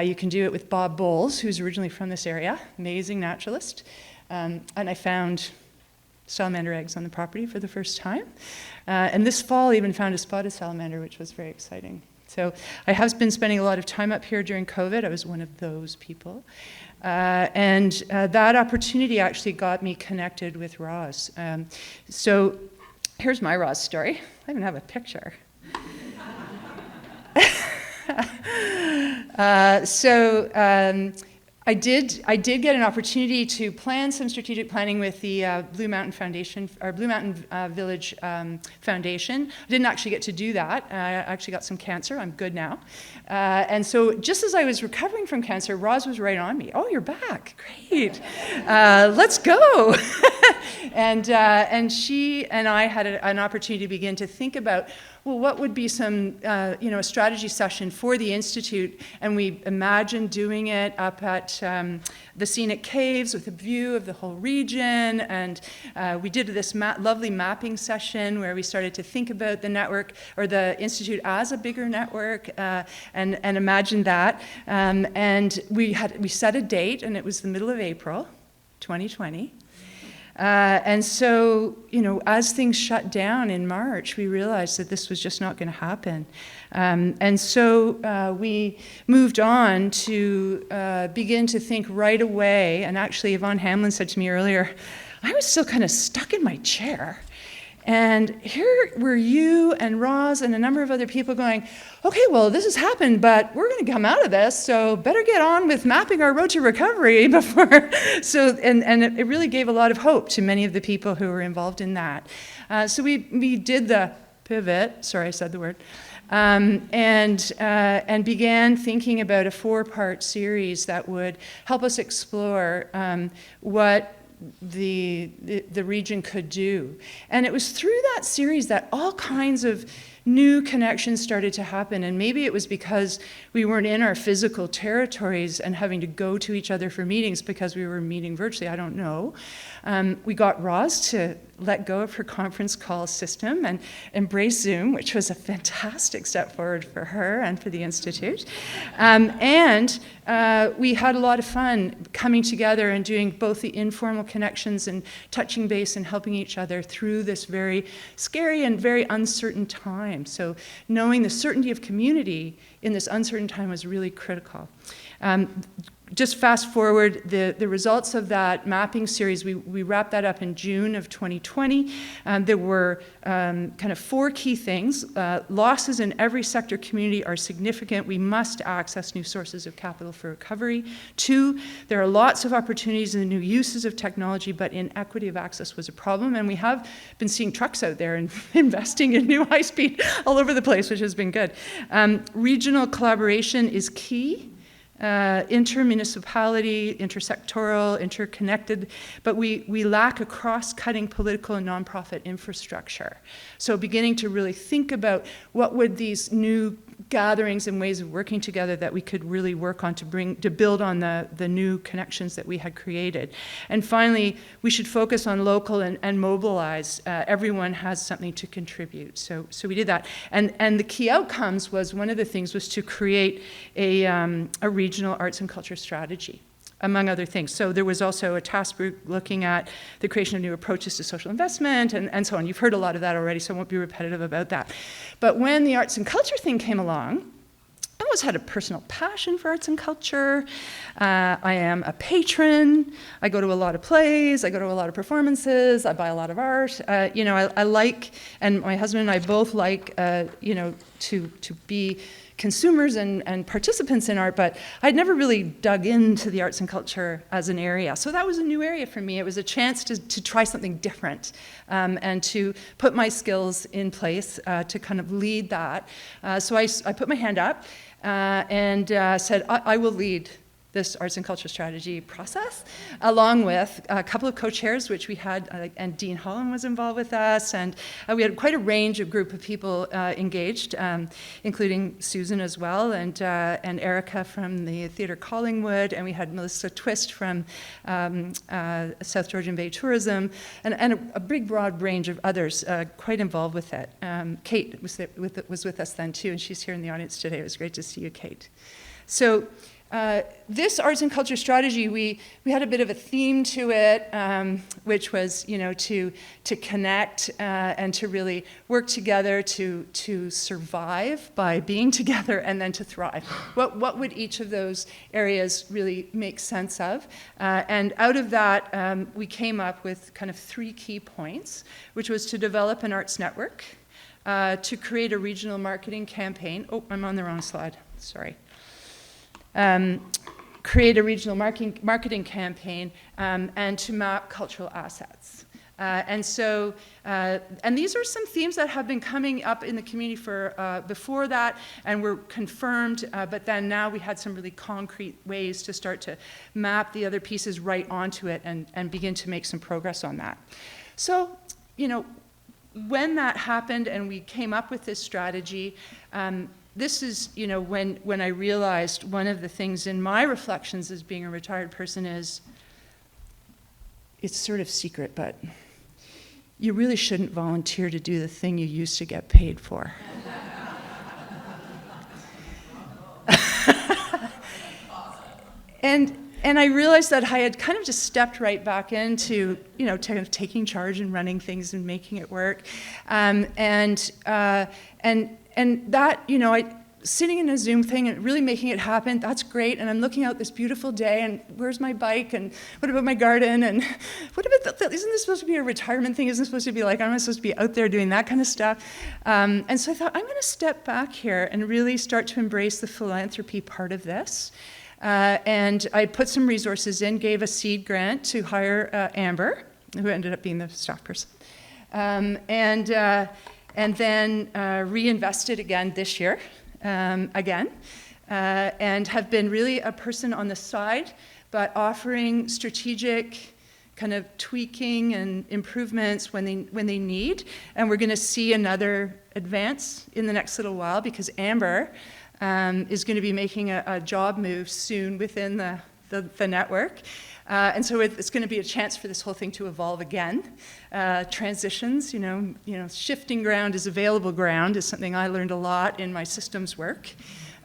you can do it with Bob Bowles, who's originally from this area, amazing naturalist. And I found salamander eggs on the property for the first time. And this fall, I even found a spotted salamander, which was very exciting. So I have been spending a lot of time up here during COVID. I was one of those people. And that opportunity actually got me connected with Roz. So here's my Roz story. I even have a picture. I did get an opportunity to plan some strategic planning with the Blue Mountain Foundation, or Blue Mountain Village Foundation. I didn't actually get to do that. I actually got some cancer. I'm good now. And so just as I was recovering from cancer, Roz was right on me. Oh, you're back. Great. Let's go. And she and I had an opportunity to begin to think about, well, what would be some, a strategy session for the Institute? And we imagined doing it up at the Scenic Caves with a view of the whole region. And we did this lovely mapping session where we started to think about the network, or the Institute as a bigger network, and imagined that. And we set a date, and it was the middle of April, 2020. And so, as things shut down in March, we realized that this was just not going to happen. And so we moved on to begin to think right away. And actually, Yvonne Hamlin said to me earlier, I was still kind of stuck in my chair. And here were you and Roz and a number of other people going, okay, well, this has happened, but we're going to come out of this, so better get on with mapping our road to recovery before. And it really gave a lot of hope to many of the people who were involved in that. So we did the pivot, sorry, I said the word, and began thinking about a 4-part series that would help us explore what the region could do. And it was through that series that all kinds of new connections started to happen. And maybe it was because we weren't in our physical territories and having to go to each other for meetings because we were meeting virtually, I don't know. We got Roz to let go of her conference call system and embrace Zoom, which was a fantastic step forward for her and for the Institute. And we had a lot of fun coming together and doing both the informal connections and touching base and helping each other through this very scary and very uncertain time. So knowing the certainty of community in this uncertain time was really critical. Just fast forward, the results of that mapping series, we wrapped that up in June of 2020. There were kind of 4 key things. Losses in every sector community are significant. We must access new sources of capital for recovery. 2, there are lots of opportunities in the new uses of technology, but inequity of access was a problem. And we have been seeing trucks out there and investing in new high speed all over the place, which has been good. Regional collaboration is key. Inter-municipality, intersectoral, interconnected, but we lack a cross-cutting political and nonprofit infrastructure. So beginning to really think about what would these new gatherings and ways of working together that we could really work on to build on the new connections that we had created. And finally, we should focus on local and mobilize. Everyone has something to contribute. So we did that. And the key outcomes was, one of the things was to create a regional arts and culture strategy, among other things. So there was also a task group looking at the creation of new approaches to social investment and so on. You've heard a lot of that already, so I won't be repetitive about that. But when the arts and culture thing came along, I always had a personal passion for arts and culture. I am a patron. I go to a lot of plays. I go to a lot of performances. I buy a lot of art. I like, and my husband and I both like, to be consumers and participants in art, but I'd never really dug into the arts and culture as an area. So that was a new area for me. It was a chance to try something different and to put my skills in place to kind of lead that. So I put my hand up and said, I will lead this arts and culture strategy process, along with a couple of co-chairs, which we had, and Dean Holland was involved with us, and we had quite a range of group of people engaged, including Susan as well, and Erica from the Theatre Collingwood, and we had Melissa Twist from South Georgian Bay Tourism, and a big broad range of others quite involved with it. Kate was with us then too, and she's here in the audience today. It was great to see you, Kate. So This arts and culture strategy, we had a bit of a theme to it, which was, to connect and to really work together to survive by being together and then to thrive. What would each of those areas really make sense of? And out of that, we came up with kind of 3 key points, which was to develop an arts network, to create a regional marketing campaign. Oh, I'm on the wrong slide, sorry. Create a regional marketing campaign, and to map cultural assets. And these are some themes that have been coming up in the community for before that and were confirmed, but then now we had some really concrete ways to start to map the other pieces right onto it and begin to make some progress on that. So, when that happened and we came up with this strategy, this is, when I realized one of the things in my reflections as being a retired person is, it's sort of secret, but you really shouldn't volunteer to do the thing you used to get paid for. And I realized that I had kind of just stepped right back into, kind of taking charge and running things and making it work. And that, sitting in a Zoom thing and really making it happen, that's great. And I'm looking out this beautiful day, and where's my bike? And what about my garden? And what about, isn't this supposed to be a retirement thing? Isn't it supposed to be like, I'm supposed to be out there doing that kind of stuff? And so I thought, I'm going to step back here and really start to embrace the philanthropy part of this. And I put some resources in, gave a seed grant to hire Amber, who ended up being the staff person. And then reinvested again this year, and have been really a person on the side, but offering strategic kind of tweaking and improvements when they need. And we're going to see another advance in the next little while because Amber is going to be making a job move soon within the network. And so it's going to be a chance for this whole thing to evolve again. Transitions, shifting ground is available ground is something I learned a lot in my systems work.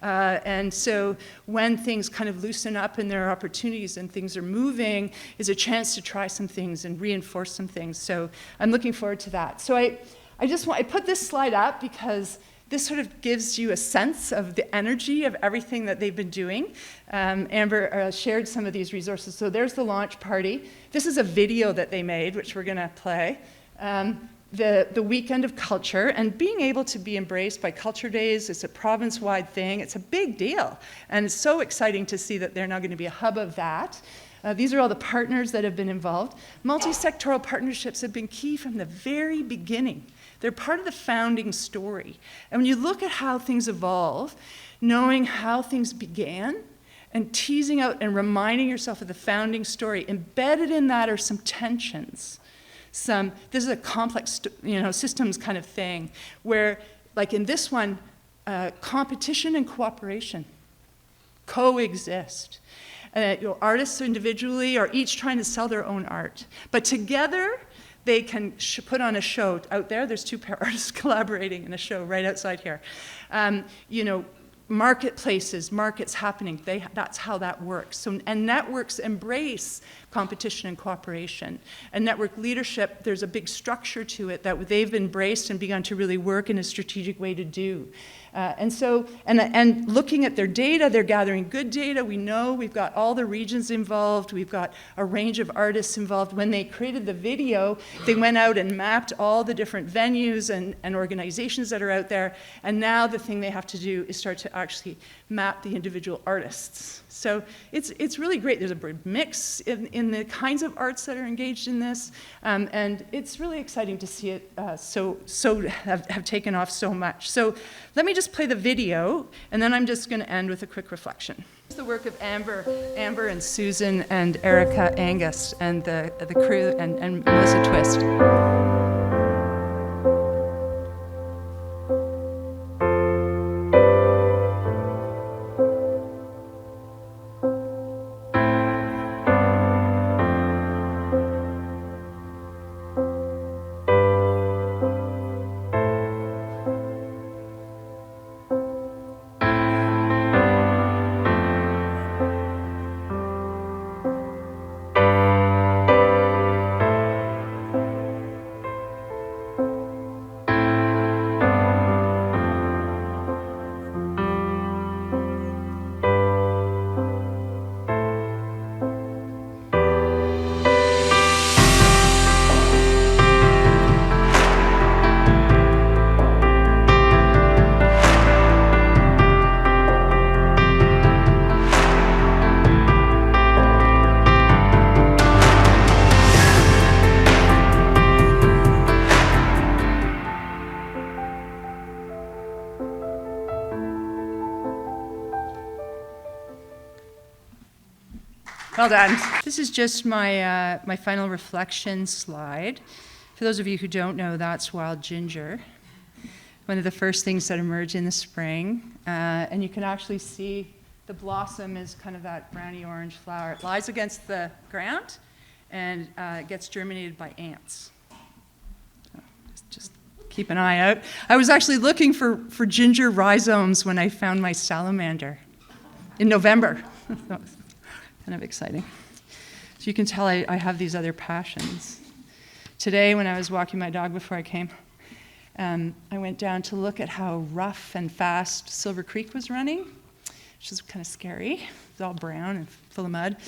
And so when things kind of loosen up and there are opportunities and things are moving, is a chance to try some things and reinforce some things. So I'm looking forward to that. So I put this slide up because this sort of gives you a sense of the energy of everything that they've been doing. Amber shared some of these resources. So there's the launch party. This is a video that they made, which we're going to play. The Weekend of Culture, and being able to be embraced by Culture Days, it's a province-wide thing. It's a big deal. And it's so exciting to see that they're now going to be a hub of that. These are all the partners that have been involved. Multi-sectoral partnerships have been key from the very beginning. They're part of the founding story. And when you look at how things evolve, knowing how things began, and teasing out and reminding yourself of the founding story, embedded in that are some tensions. This is a complex, systems kind of thing, where, like in this one, competition and cooperation coexist. Artists individually are each trying to sell their own art, but together they can put on a show out there. There's 2 artists collaborating in a show right outside here. Marketplaces, markets happening, that's how that works. So, and networks embrace competition and cooperation. And network leadership, there's a big structure to it that they've embraced and begun to really work in a strategic way to do. And looking at their data, they're gathering good data. We know we've got all the regions involved. We've got a range of artists involved. When they created the video, they went out and mapped all the different venues and organizations that are out there. And now the thing they have to do is start to actually map the individual artists. So it's really great. There's a mix in the kinds of arts that are engaged in this, and it's really exciting to see it have taken off so much. So let me just play the video, and then I'm just going to end with a quick reflection. It's the work of Amber and Susan and Erica Angus and the crew and Melissa Twist. Well done. This is just my, my final reflection slide. For those of you who don't know, that's wild ginger, one of the first things that emerge in the spring. And you can actually see the blossom is kind of that browny orange flower. It lies against the ground and gets germinated by ants. So just keep an eye out. I was actually looking for ginger rhizomes when I found my salamander in November. That was kind of exciting. So you can tell I have these other passions. Today, when I was walking my dog before I came, I went down to look at how rough and fast Silver Creek was running, which is kind of scary. It's all brown and full of mud.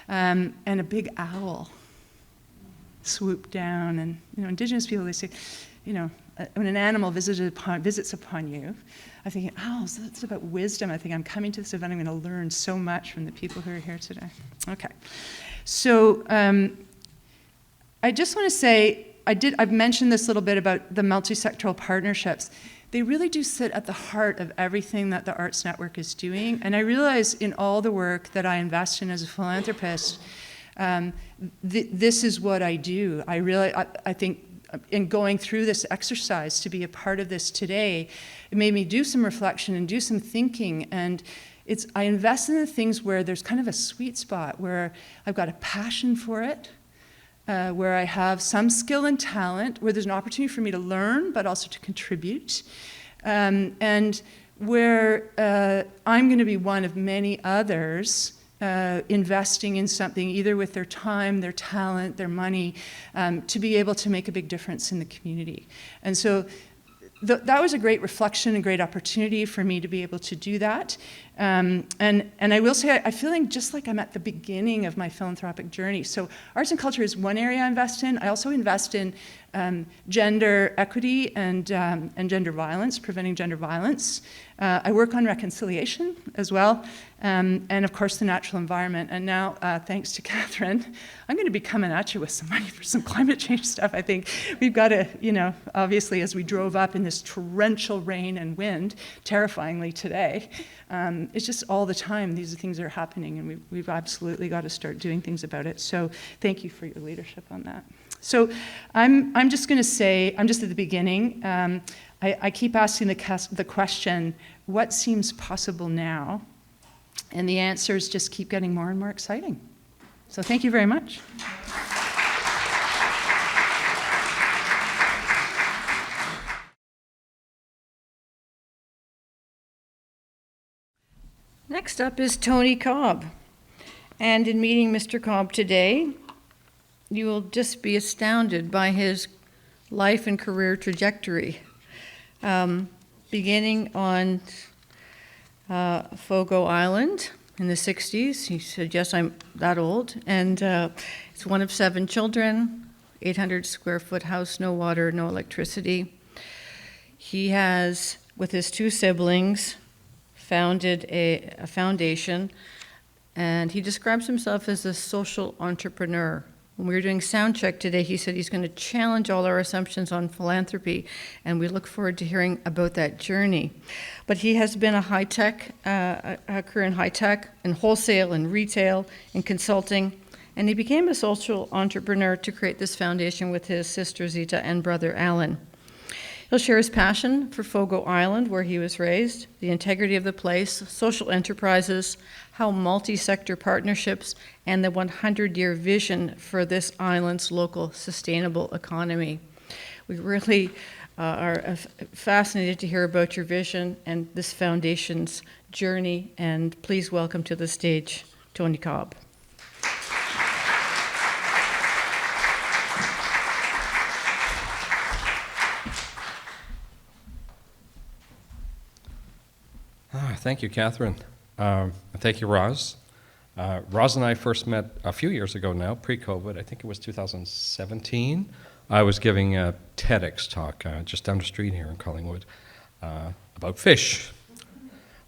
And a big owl swooped down. And, Indigenous people, they say, when an animal visits upon you, I'm thinking, owls, that's about wisdom. I think I'm coming to this event, I'm going to learn so much from the people who are here today. Okay. So I just want to say, I've mentioned this a little bit about the multi-sectoral partnerships. They really do sit at the heart of everything that the Arts Network is doing. And I realize in all the work that I invest in as a philanthropist, this is what I do. I think in going through this exercise to be a part of this today, it made me do some reflection and do some thinking. And I invest in the things where there's kind of a sweet spot, where I've got a passion for it, where I have some skill and talent, where there's an opportunity for me to learn, but also to contribute, and where I'm going to be one of many others investing in something, either with their time, their talent, their money, to be able to make a big difference in the community. And so that was a great reflection and great opportunity for me to be able to do that. And I will say, I'm feeling just like I'm at the beginning of my philanthropic journey. So arts and culture is one area I invest in. I also invest in gender equity and gender violence, preventing gender violence. I work on reconciliation as well, and of course the natural environment. And now, thanks to Catherine, I'm going to be coming at you with some money for some climate change stuff. I think we've got to, obviously as we drove up in this torrential rain and wind, terrifyingly today, it's just all the time these things are happening, and we've absolutely got to start doing things about it. So thank you for your leadership on that. So I'm just going to say, I'm just at the beginning. I keep asking the question, what seems possible now? And the answers just keep getting more and more exciting. So thank you very much. Next up is Tony Cobb. And in meeting Mr. Cobb today, you will just be astounded by his life and career trajectory. Beginning on Fogo Island in the 60s. He said, yes, I'm that old. And it's one of 7 children, 800 square foot house, no water, no electricity. He has, with his 2 siblings, founded a foundation, and he describes himself as a social entrepreneur. When we were doing sound check today, he said he's going to challenge all our assumptions on philanthropy, and we look forward to hearing about that journey. But he has been a high-tech, a career in high-tech, in wholesale, and retail, in consulting, and he became a social entrepreneur to create this foundation with his sister Zita and brother Alan. He'll share his passion for Fogo Island, where he was raised, the integrity of the place, social enterprises, how multi-sector partnerships, and the 100-year vision for this island's local sustainable economy. We really are fascinated to hear about your vision and this foundation's journey, and please welcome to the stage Tony Cobb. Thank you, Catherine. Thank you, Roz. Roz and I first met a few years ago now, pre-COVID. I think it was 2017. I was giving a TEDx talk just down the street here in Collingwood about fish.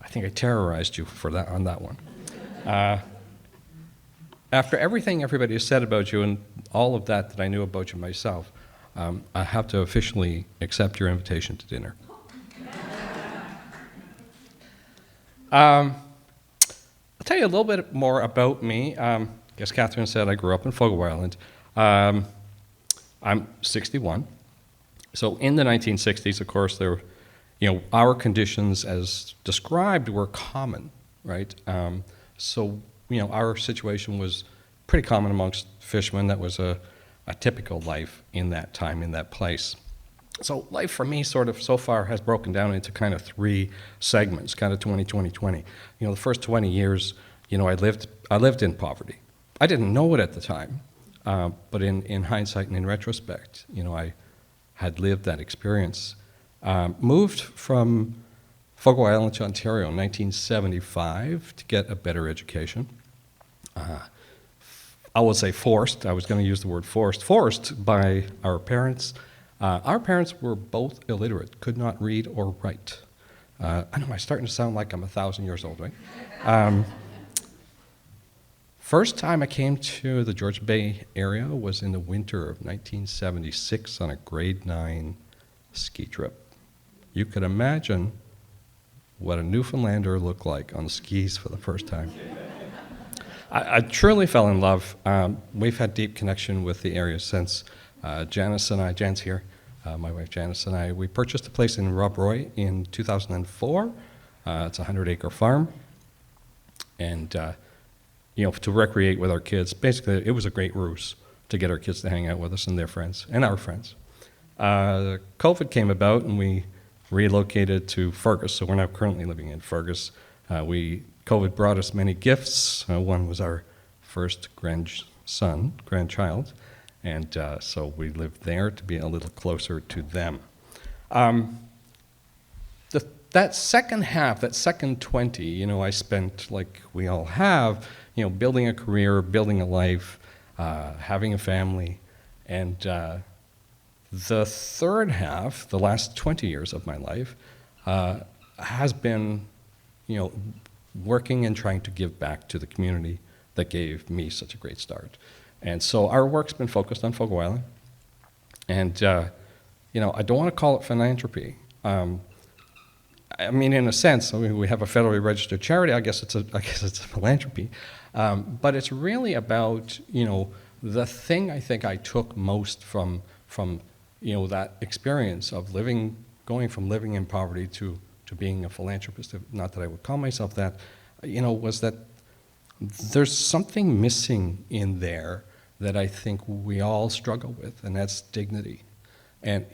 I think I terrorized you for that on that one. After everything everybody has said about you and all of that I knew about you myself, I have to officially accept your invitation to dinner. I'll tell you a little bit more about me. as Catherine said, I grew up in Fogo Island. I'm 61. So in the 1960s, of course, our conditions as described were common, right? So our situation was pretty common amongst fishermen. That was a typical life in that time, in that place. So life for me sort of so far has broken down into kind of 3 segments, kind of 20-20-20. The first 20 years, I lived in poverty. I didn't know it at the time, but in hindsight and in retrospect, I had lived that experience. Moved from Fogo Island to Ontario in 1975 to get a better education. I would say forced. I was going to use the word forced. Forced by our parents. Our parents were both illiterate, could not read or write. I know I'm starting to sound like I'm 1,000 years old, right? First time I came to the Georgian Bay area was in the winter of 1976 on a grade 9 ski trip. You could imagine what a Newfoundlander looked like on skis for the first time. I truly fell in love. We've had deep connection with the area since. Janice and I, Jan's here, my wife Janice and I, we purchased a place in Rob Roy in 2004. It's a 100-acre farm. And, to recreate with our kids, basically it was a great ruse to get our kids to hang out with us and their friends, and our friends. COVID came about and we relocated to Fergus, so we're now currently living in Fergus. COVID brought us many gifts. One was our first grandchild, and so we lived there to be a little closer to them. That second half, that second 20, I spent, like we all have, building a career, building a life, having a family, and the third half, the last 20 years of my life, has been, working and trying to give back to the community that gave me such a great start. And so our work's been focused on Fogo Island. And, I don't want to call it philanthropy. In a sense, we have a federally registered charity. I guess it's a philanthropy. But it's really about, the thing I think I took most from that experience of going from living in poverty to being a philanthropist, not that I would call myself that, was that there's something missing in there that I think we all struggle with, and that's dignity. And,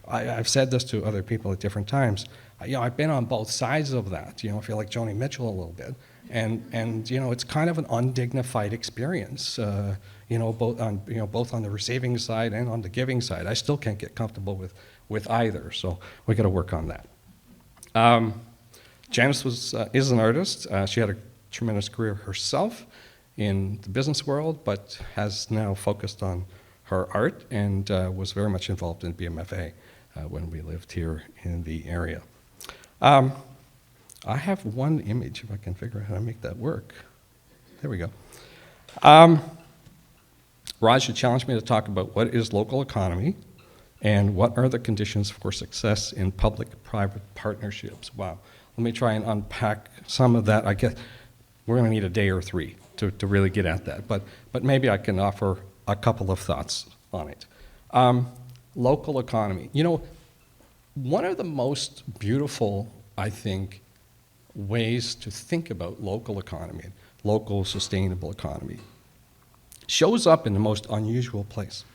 I've said this to other people at different times. I've been on both sides of that. I feel like Joni Mitchell a little bit. And it's kind of an undignified experience, both on the receiving side and on the giving side. I still can't get comfortable with either, so we got to work on that. Janice is an artist. She had a tremendous career herself in the business world, but has now focused on her art and was very much involved in BMFA when we lived here in the area. I have one image, if I can figure out how to make that work. There we go. Raj had challenged me to talk about what is local economy and what are the conditions for success in public-private partnerships. Wow. Let me try and unpack some of that. I guess we're going to need a day or 3 to really get at that, but maybe I can offer a couple of thoughts on it. Local economy. One of the most beautiful, I think, ways to think about local economy, local sustainable economy, shows up in the most unusual place.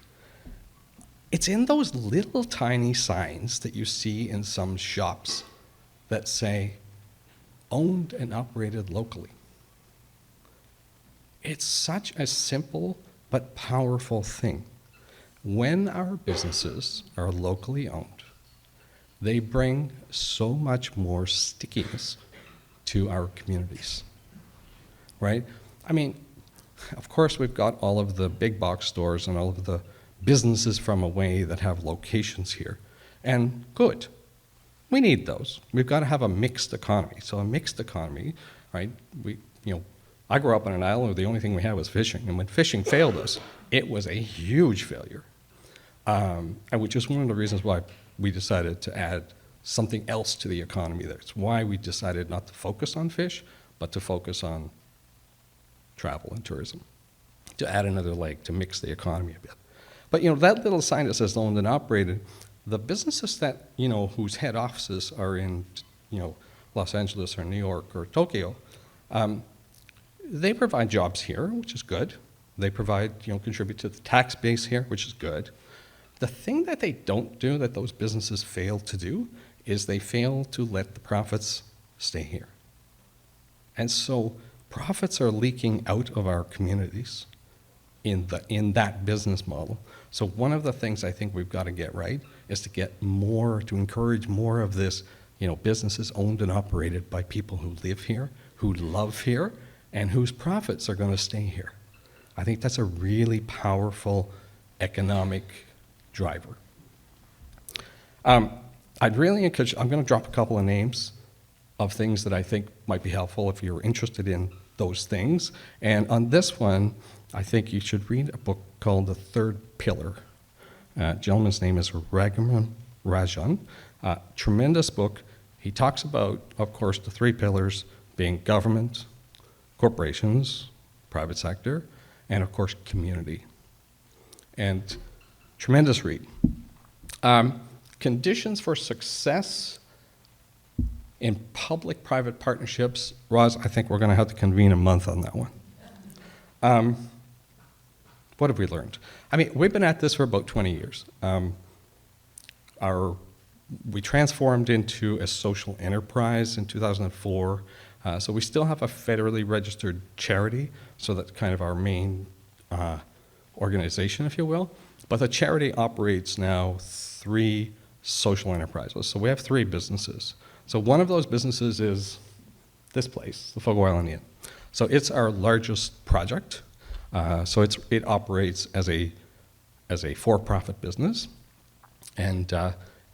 It's in those little tiny signs that you see in some shops that say, owned and operated locally. It's such a simple but powerful thing. When our businesses are locally owned, they bring so much more stickiness to our communities, right? Of course, we've got all of the big box stores and all of the businesses from away that have locations here, and good. We need those. We've got to have a mixed economy. So a mixed economy, right? I grew up on an island where the only thing we had was fishing, and when fishing failed us, it was a huge failure. Which is one of the reasons why we decided to add something else to the economy. That's why we decided not to focus on fish, but to focus on travel and tourism. to add another leg, to mix the economy a bit. But, that little sign that says owned and operated, the businesses that, whose head offices are in, Los Angeles or New York or Tokyo, they provide jobs here, which is good. They provide, contribute to the tax base here, which is good. The thing that they don't do, that those businesses fail to do, is they fail to let the profits stay here. And so profits are leaking out of our communities in that business model. So one of the things I think we've got to get right is to encourage more of this, businesses owned and operated by people who live here, who love here, and whose profits are going to stay here. I think that's a really powerful economic driver. I'd really encourage, I'm going to drop a couple of names of things that I think might be helpful if you're interested in those things. And on this one, I think you should read a book called The Third Pillar. Gentleman's name is Rajan. Tremendous book. He talks about, of course, the three pillars being government, corporations, private sector, and of course, community. And tremendous read. Conditions for success in public-private partnerships. Roz, I think we're going to have to convene a month on that one. What have we learned? I mean, we've been at this for about 20 years. We transformed into a social enterprise in 2004. So we still have a federally registered charity, so that's kind of our main organization, if you will. But the charity operates now 3 social enterprises. So we have 3 businesses. So one of those businesses is this place, the Fogo Island Inn. So it's our largest project. So it operates as a for-profit business, and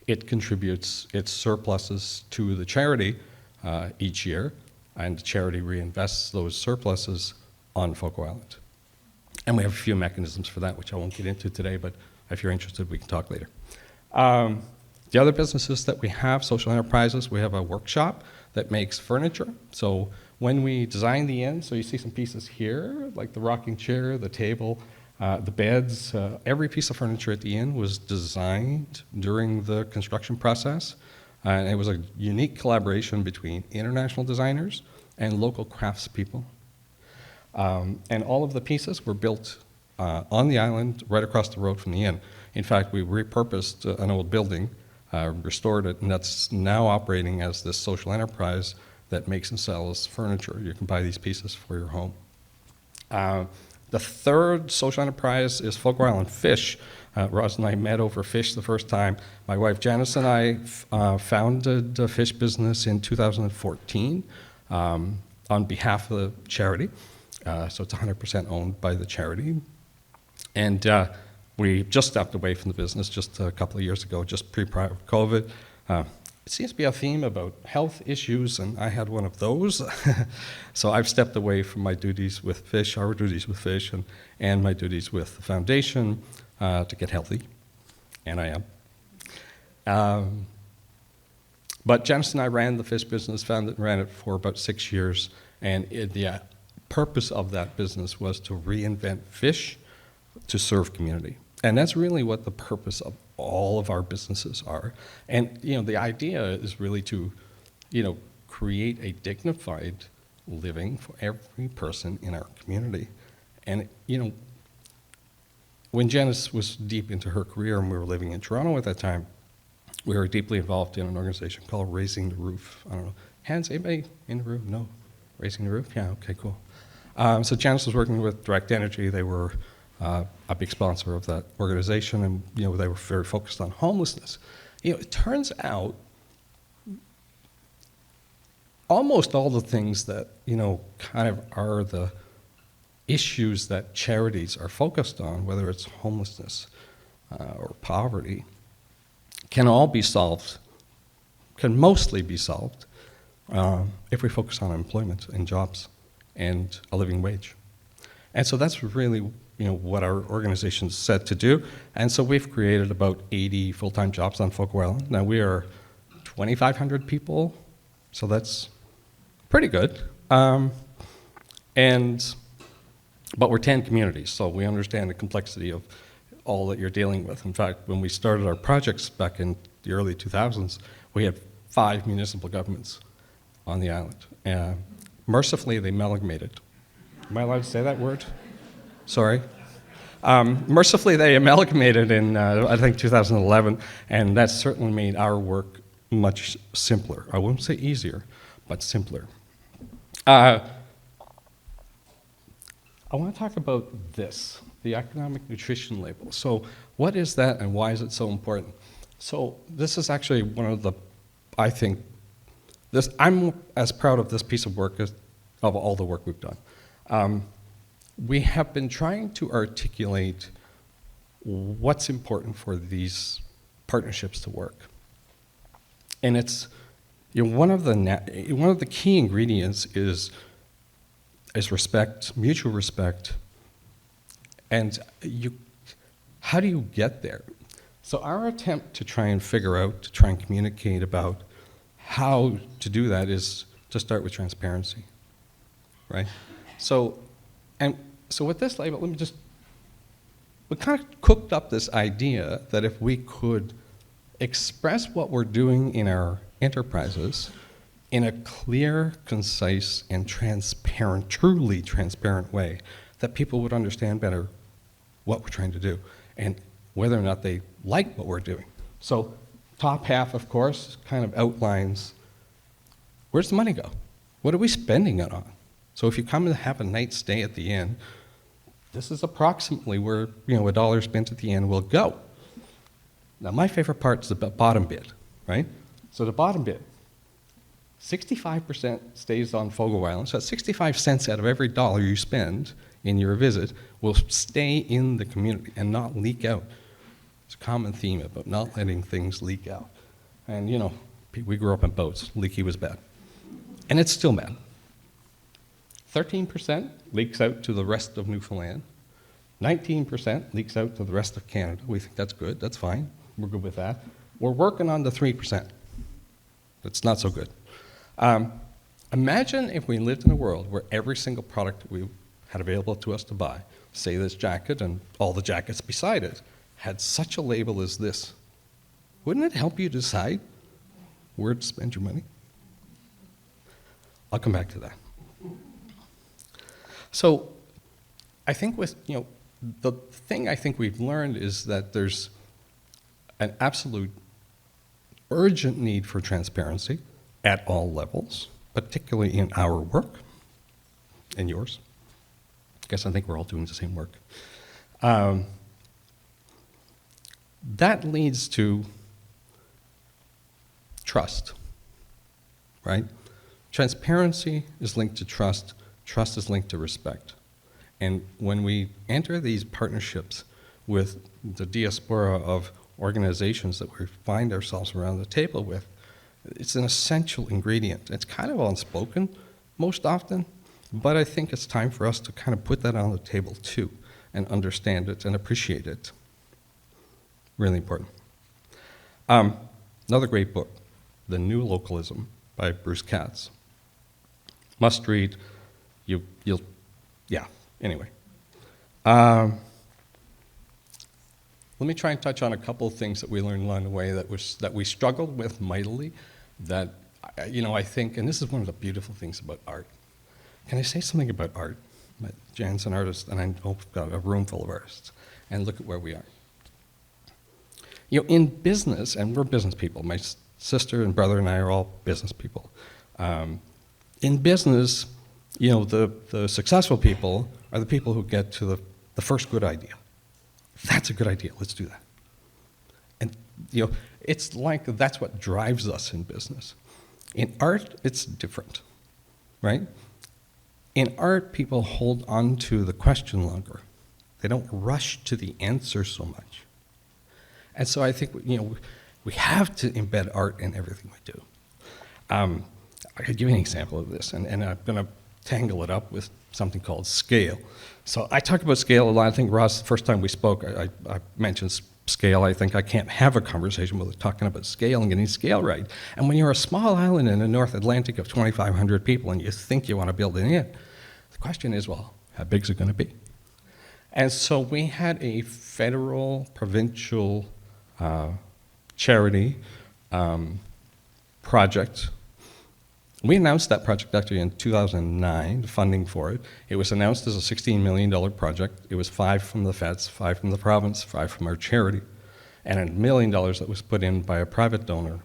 it contributes its surpluses to the charity each year, and the charity reinvests those surpluses on Fogo Island. And we have a few mechanisms for that, which I won't get into today, but if you're interested, we can talk later. The other businesses that we have, social enterprises, we have a workshop that makes furniture. So when we design the inn, so you see some pieces here, like the rocking chair, the table, the beds, every piece of furniture at the inn was designed during the construction process. And it was a unique collaboration between international designers and local craftspeople. And all of the pieces were built on the island right across the road from the inn. In fact, we repurposed an old building, restored it, and that's now operating as this social enterprise that makes and sells furniture. You can buy these pieces for your home. The third social enterprise is Fogo Island Fish. Roz and I met over fish the first time. My wife Janice and I founded a fish business in 2014 on behalf of the charity. So it's 100% owned by the charity. And we just stepped away from the business just a couple of years ago, just pre-COVID. It seems to be a theme about health issues, and I had one of those. So I've stepped away from my duties with fish, our duties with fish, and my duties with the foundation to get healthy, and I am. But Janice and I ran the fish business, ran it for about 6 years, and the purpose of that business was to reinvent fish to serve community. And that's really what the purpose of all of our businesses are. And the idea is really to create a dignified living for every person in our community. And when Janice was deep into her career and we were living in Toronto at that time, we were deeply involved in an organization called Raising the Roof. I don't know, hands, anybody in the room? No? Raising the Roof? Yeah, okay, cool. So Janice was working with Direct Energy. They were a big sponsor of that organization, and they were very focused on homelessness. It turns out almost all the things that kind of are the issues that charities are focused on, whether it's homelessness or poverty, can all be solved, can mostly be solved if we focus on employment and jobs and a living wage. And so that's really what our organization's set to do. And so we've created about 80 full-time jobs on Fogo Island. Now we are 2,500 people, so that's pretty good. And But we're 10 communities, so we understand the complexity of all that you're dealing with. In fact, when we started our projects back in the early 2000s, we had 5 municipal governments on the island. Mercifully, they amalgamated. Am I allowed to say that word? Sorry. Mercifully, they amalgamated in, I think, 2011, and that certainly made our work much simpler. I won't say easier, but simpler. I want to talk about this, the economic nutrition label. So what is that and why is it so important? So this is actually one of the, I think, I'm as proud of this piece of work as of all the work we've done. We have been trying to articulate what's important for these partnerships to work. And it's, one of the key ingredients is respect, mutual respect, and how do you get there? So our attempt to try and figure out, to try and communicate about how to do that is to start with transparency, right? So with this label, we kind of cooked up this idea that if we could express what we're doing in our enterprises in a clear, concise, and transparent, truly transparent way, that people would understand better what we're trying to do and whether or not they like what we're doing. So top half, of course, kind of outlines where's the money go? What are we spending it on? So if you come and have a night's stay at the inn, this is approximately where a dollar spent at the inn will go. Now my favorite part is the bottom bit, right? So the bottom bit, 65% stays on Fogo Island, so that's 65 cents out of every dollar you spend in your visit will stay in the community and not leak out. It's a common theme about not letting things leak out. And we grew up in boats, leaky was bad. And it's still bad. 13% leaks out to the rest of Newfoundland. 19% leaks out to the rest of Canada. We think that's good, that's fine, we're good with that. We're working on the 3%. That's not so good. Imagine if we lived in a world where every single product that we had available to us to buy, say this jacket and all the jackets beside it, had such a label as this. Wouldn't it help you decide where to spend your money? I'll come back to that. So I think the thing I think we've learned is that there's an absolute urgent need for transparency at all levels, particularly in our work and yours. I think we're all doing the same work. That leads to trust, right? Transparency is linked to trust. Trust is linked to respect. And when we enter these partnerships with the diaspora of organizations that we find ourselves around the table with, it's an essential ingredient. It's kind of unspoken most often, but I think it's time for us to kind of put that on the table too and understand it and appreciate it. Really important. Another great book, The New Localism by Bruce Katz. Must read. Anyway. Let me try and touch on a couple of things that we learned along the way that we struggled with mightily, that, I think, and this is one of the beautiful things about art. Can I say something about art? Jan's an artist, and I know we've got a room full of artists, and look at where we are. In business, and we're business people, my sister and brother and I are all business people. In business, the successful people are the people who get to the first good idea. That's a good idea, let's do that. And, it's like that's what drives us in business. In art, it's different, right? In art, people hold on to the question longer. They don't rush to the answer so much. And so I think, we have to embed art in everything we do. I could give you an example of this, and I'm going to tangle it up with something called scale. So I talk about scale a lot. I think, Ross, the first time we spoke, I mentioned scale. I think I can't have a conversation without talking about scale and getting scale right. And when you're a small island in the North Atlantic of 2,500 people and you think you want to build an inn, the question is, well, how big is it going to be? And so we had a federal, provincial charity project. We announced that project actually in 2009, the funding for it. It was announced as a $16 million project. It was 5 from the feds, 5 from the province, 5 from our charity, and $1 million that was put in by a private donor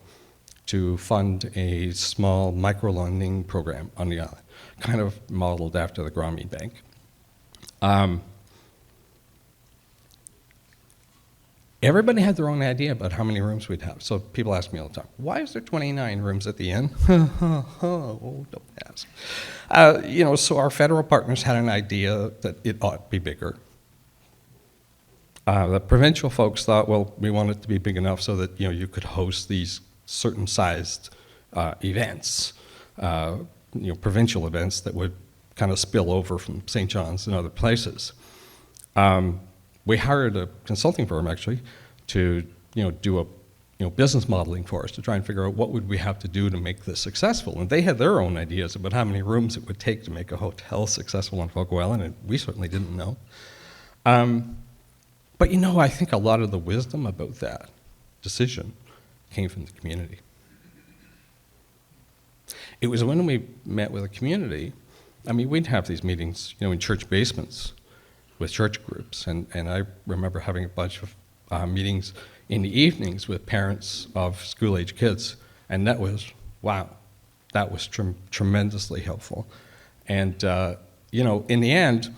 to fund a small micro-lending program on the island, kind of modeled after the Grameen Bank. Everybody had their own idea about how many rooms we'd have. So people ask me all the time, why is there 29 rooms at the inn? Oh, don't ask. So our federal partners had an idea that it ought to be bigger. The provincial folks thought, well, we want it to be big enough so that you could host these certain sized events, provincial events that would kind of spill over from St. John's and other places. We hired a consulting firm actually to do a business modeling for us to try and figure out what would we have to do to make this successful. And they had their own ideas about how many rooms it would take to make a hotel successful on Fogo Island, and we certainly didn't know. But I think a lot of the wisdom about that decision came from the community. It was when we met with the community, we'd have these meetings, in church basements with church groups, and I remember having a bunch of meetings in the evenings with parents of school-age kids, and that was, wow, that was tremendously helpful. And, in the end,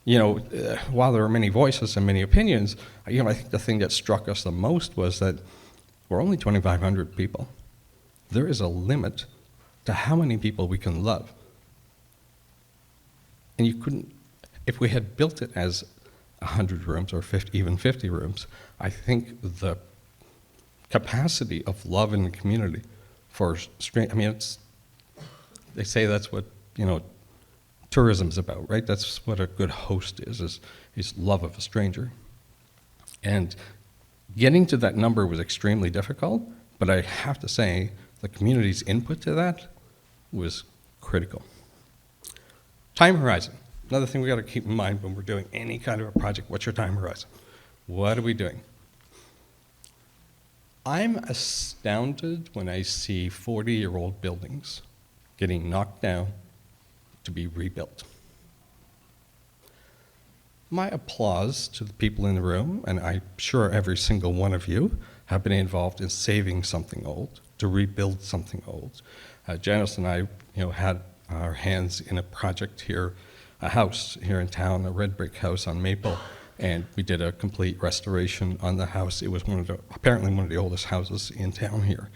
while there were many voices and many opinions, I think the thing that struck us the most was that we're only 2,500 people. There is a limit to how many people we can love. And you couldn't, if we had built it as 100 rooms or 50, even 50 rooms, I think the capacity of love in the community for they say that's what, tourism's about, right? That's what a good host is love of a stranger. And getting to that number was extremely difficult, but I have to say the community's input to that was critical. Time horizon. Another thing we got to keep in mind when we're doing any kind of a project, what's your time horizon? What are we doing? I'm astounded when I see 40-year-old buildings getting knocked down to be rebuilt. My applause to the people in the room, and I'm sure every single one of you have been involved in saving something old, to rebuild something old. Janice and I, had our hands in a project here, a house here in town, a red brick house on Maple, and we did a complete restoration on the house. It was apparently one of the oldest houses in town here.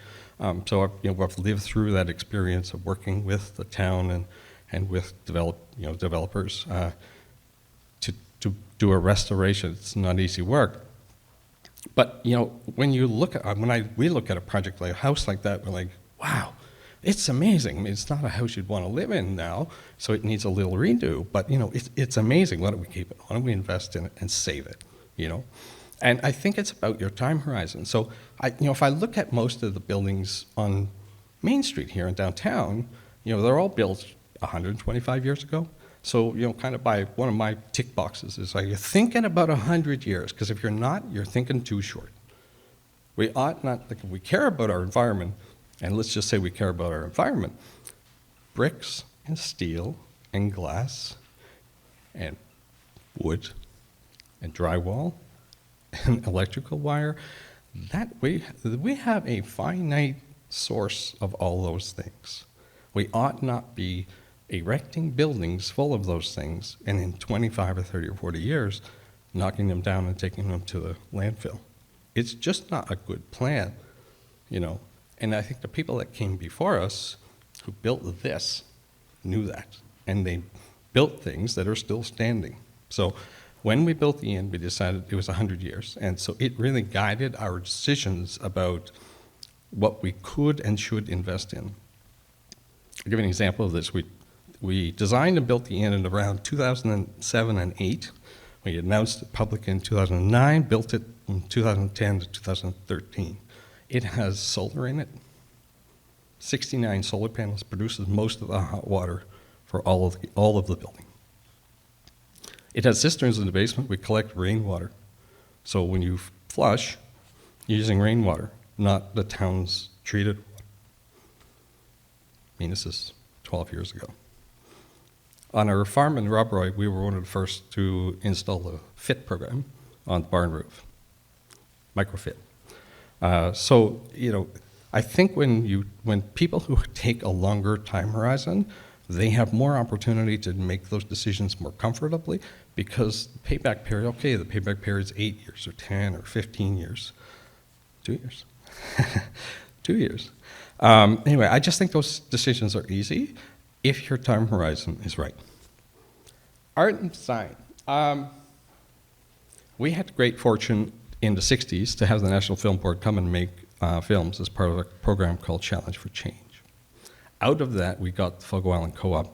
So I've lived through that experience of working with the town and with developers to do a restoration. It's not easy work. But when you look at we look at a project like a house like that, we're like, wow, it's amazing. It's not a house you'd want to live in now, so it needs a little redo. But it's amazing. Why don't we keep it? Why don't we invest in it and save it? And I think it's about your time horizon. So if I look at most of the buildings on Main Street here in downtown, they're all built 125 years ago. So, kind of by one of my tick boxes is like, you're thinking about 100 years, because if you're not, you're thinking too short. We ought not, if we care about our environment, and let's just say we care about our environment, bricks and steel and glass and wood and drywall and electrical wire, that we have a finite source of all those things. We ought not be erecting buildings full of those things and in 25 or 30 or 40 years knocking them down and taking them to the landfill. It's just not a good plan, And I think the people that came before us who built this knew that, and they built things that are still standing. So when we built the inn, we decided it was 100 years, and so it really guided our decisions about what we could and should invest in. I'll give you an example of this. We designed and built the inn in around 2007 and 8. We announced it public in 2009, built it in 2010 to 2013. It has solar in it. 69 solar panels, produces most of the hot water for all of the building. It has cisterns in the basement. We collect rainwater. So when you flush, you're using rainwater, not the town's treated water. I mean, this is 12 years ago. On our farm in Robroy, we were one of the first to install the FIT program on the barn roof, microfit. So, you know, I think when people who take a longer time horizon, they have more opportunity to make those decisions more comfortably, because the payback period, okay, the payback period is 8 years or 10 or 15 years. 2 years. 2 years. Anyway, I just think those decisions are easy if your time horizon is right. Art and design. We had the great fortune in the 60s to have the National Film Board come and make films as part of a program called Challenge for Change. Out of that, we got the Fogo Island Co-op.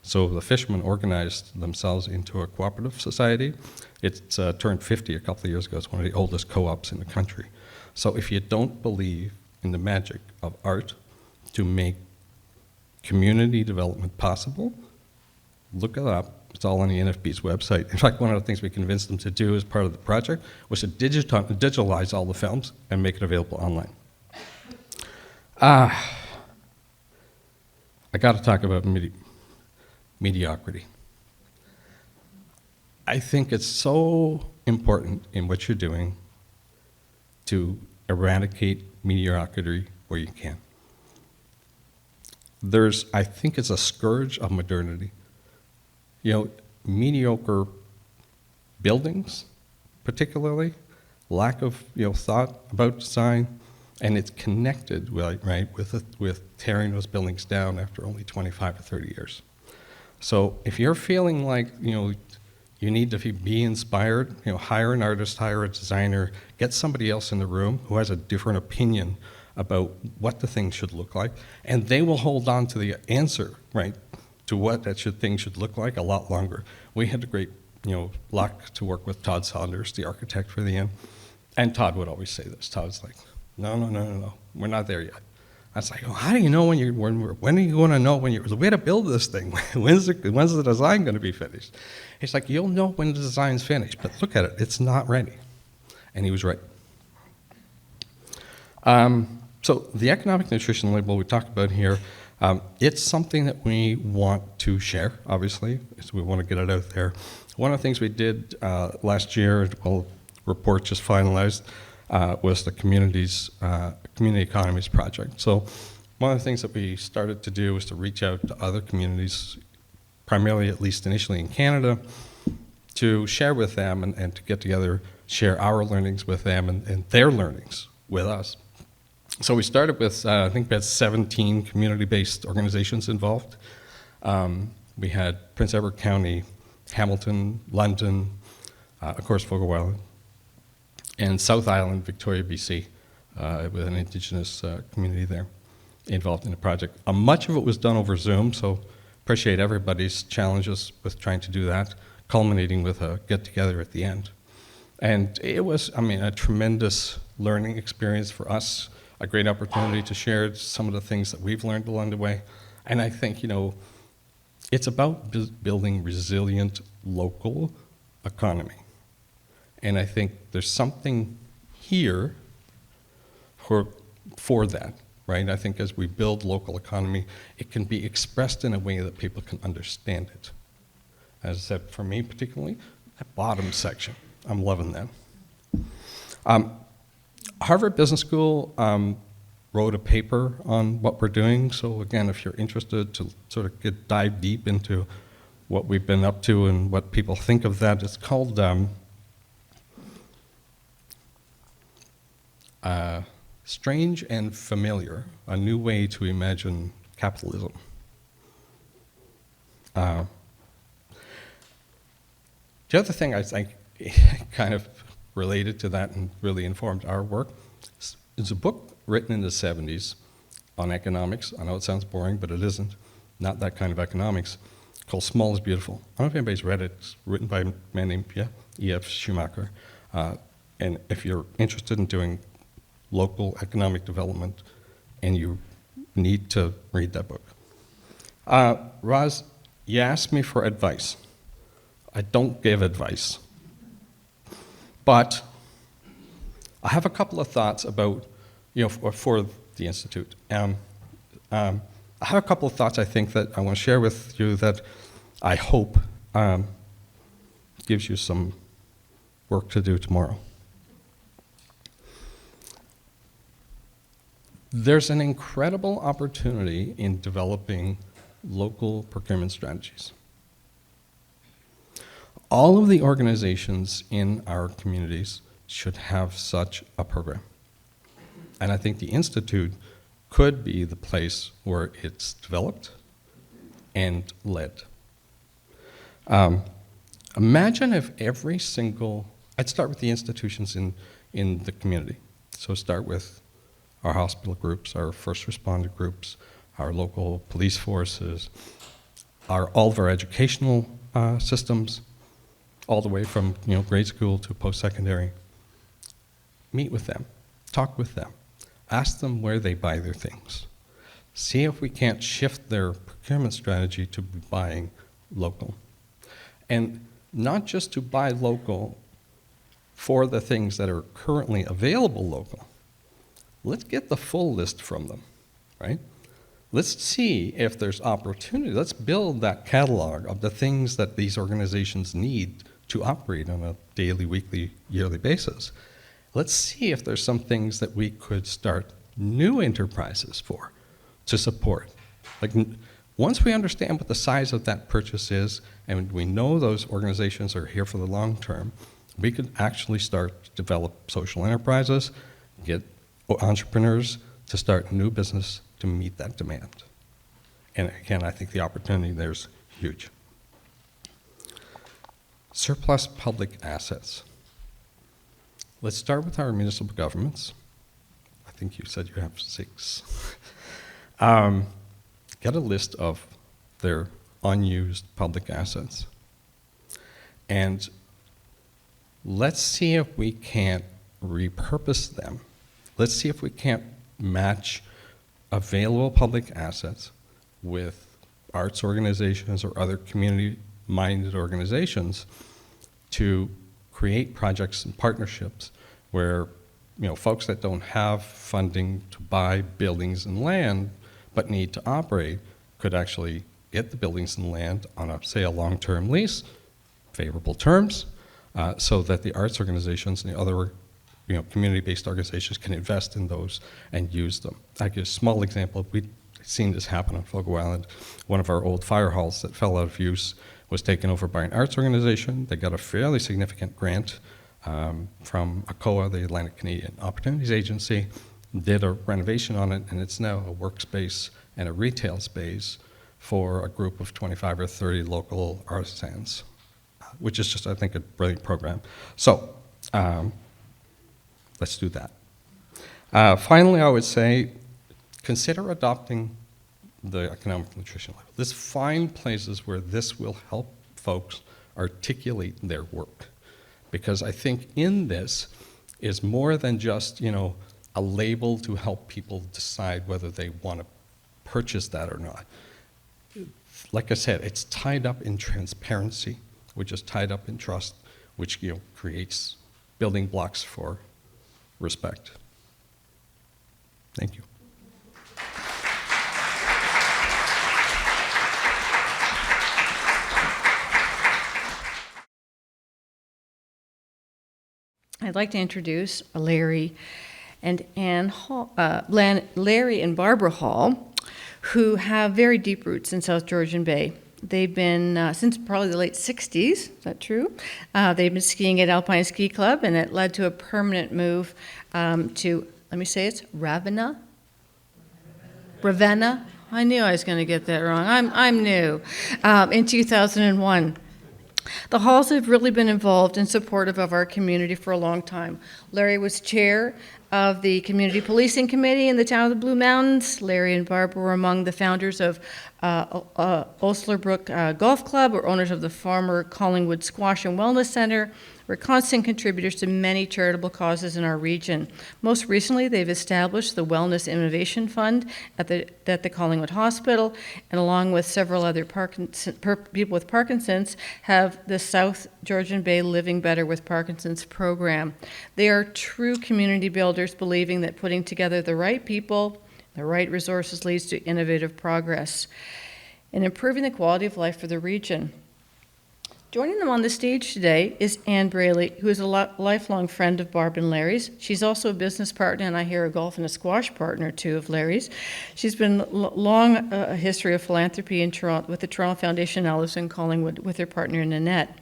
So the fishermen organized themselves into a cooperative society. It's turned 50 a couple of years ago. It's one of the oldest co-ops in the country. So if you don't believe in the magic of art to make community development possible, look it up. It's all on the NFB's website. In fact, one of the things we convinced them to do as part of the project was to digitalize all the films and make it available online. I got to talk about mediocrity. I think it's so important in what you're doing to eradicate mediocrity where you can. I think it's a scourge of modernity. You know, mediocre buildings, particularly, lack of thought about design, and it's connected, right, with tearing those buildings down after only 25 or 30 years. So if you're feeling like you need to be inspired, hire an artist, hire a designer, get somebody else in the room who has a different opinion about what the thing should look like, and they will hold on to the answer, right, to what thing should look like a lot longer. We had the great, luck to work with Todd Saunders, the architect for the inn, and Todd would always say this. Todd's like, no, we're not there yet. I was like, oh, how do you know when are you going to know when you're the way to build this thing? When's the design going to be finished? He's like, you'll know when the design's finished, but look at it, it's not ready. And he was right. So the economic nutrition label we talked about here, it's something that we want to share, obviously, so we want to get it out there. One of the things we did last year, report just finalized, was the community economies project. So one of the things that we started to do was to reach out to other communities, primarily at least initially in Canada, to share with them and to get together, share our learnings with them and their learnings with us. So we started with, I think we had 17 community-based organizations involved. We had Prince Edward County, Hamilton, London, of course Fogo Island, and South Island, Victoria, BC, with an Indigenous community there involved in the project. Much of it was done over Zoom, so appreciate everybody's challenges with trying to do that, culminating with a get-together at the end. And it was, a tremendous learning experience for us, a great opportunity to share some of the things that we've learned along the way. And I think, it's about building resilient local economy. And I think there's something here for that, right? I think as we build local economy, it can be expressed in a way that people can understand it. As I said, for me particularly, that bottom section, I'm loving that. Harvard Business School wrote a paper on what we're doing. So again, if you're interested to sort of dive deep into what we've been up to and what people think of that, it's called Strange and Familiar, a New Way to Imagine Capitalism. The other thing I think kind of related to that and really informed our work is a book written in the 70s on economics. I know it sounds boring, but it isn't. Not that kind of economics, called Small is Beautiful. I don't know if anybody's read it. It's written by a man named E.F. Schumacher. And if you're interested in doing local economic development, and you need to read that book. Roz, you asked me for advice I don't give advice. But I have a couple of thoughts about, for the Institute. I have a couple of thoughts I think that I want to share with you that I hope gives you some work to do tomorrow. There's an incredible opportunity in developing local procurement strategies. All of the organizations in our communities should have such a program. And I think the Institute could be the place where it's developed and led. Imagine if every single, I'd start with the institutions in the community. So start with our hospital groups, our first responder groups, our local police forces, all of our educational systems, all the way from grade school to post-secondary. Meet with them, talk with them, ask them where they buy their things. See if we can't shift their procurement strategy to buying local. And not just to buy local for the things that are currently available local. Let's get the full list from them, right? Let's see if there's opportunity. Let's build that catalog of the things that these organizations need to operate on a daily, weekly, yearly basis. Let's see if there's some things that we could start new enterprises for to support. Like, once we understand what the size of that purchase is, and we know those organizations are here for the long term, we could actually start to develop social enterprises, get entrepreneurs to start new business to meet that demand. And again, I think the opportunity there's huge. Surplus public assets. Let's start with our municipal governments. I think you said you have 6. Get a list of their unused public assets. And let's see if we can't repurpose them. Let's see if we can't match available public assets with arts organizations or other community-minded organizations to create projects and partnerships where folks that don't have funding to buy buildings and land but need to operate could actually get the buildings and land on a long-term lease, favorable terms, so that the arts organizations and the other community-based organizations can invest in those and use them. I'll give a small example. We've seen this happen on Fogo Island. One of our old fire halls that fell out of use was taken over by an arts organization. They got a fairly significant grant from ACOA, the Atlantic Canadian Opportunities Agency, did a renovation on it, and it's now a workspace and a retail space for a group of 25 or 30 local artisans, which is just, I think, a brilliant program. So, let's do that. Finally, I would say, consider adopting the economic nutrition label. Let's find places where this will help folks articulate their work. Because I think in this is more than just, a label to help people decide whether they want to purchase that or not. Like I said, it's tied up in transparency, which is tied up in trust, which creates building blocks for respect. Thank you. I'd like to introduce Larry and Ann Hall, Larry and Barbara Hall, who have very deep roots in South Georgian Bay. They've been, since probably the late 60s, is that true? They've been skiing at Alpine Ski Club, and it led to a permanent move to, let me say it's Ravenna? Ravenna? I knew I was going to get that wrong. I'm new. In 2001. The Halls have really been involved and supportive of our community for a long time. Larry was chair of the Community Policing Committee in the town of the Blue Mountains. Larry and Barb were among the founders of Oslerbrook Golf Club, or owners of the former Collingwood Squash and Wellness Center. We're constant contributors to many charitable causes in our region. Most recently, they've established the Wellness Innovation Fund at the Collingwood Hospital, and along with several other people with Parkinson's, have the South Georgian Bay Living Better with Parkinson's program. They are true community builders, believing that putting together the right people, the right resources leads to innovative progress and improving the quality of life for the region. Joining them on the stage today is Anne Brayley, who is a lifelong friend of Barb and Larry's. She's also a business partner, and I hear a golf and a squash partner, too, of Larry's. She's been long a history of philanthropy in Toronto, with the Toronto Foundation, now lives in Collingwood with her partner, Nanette.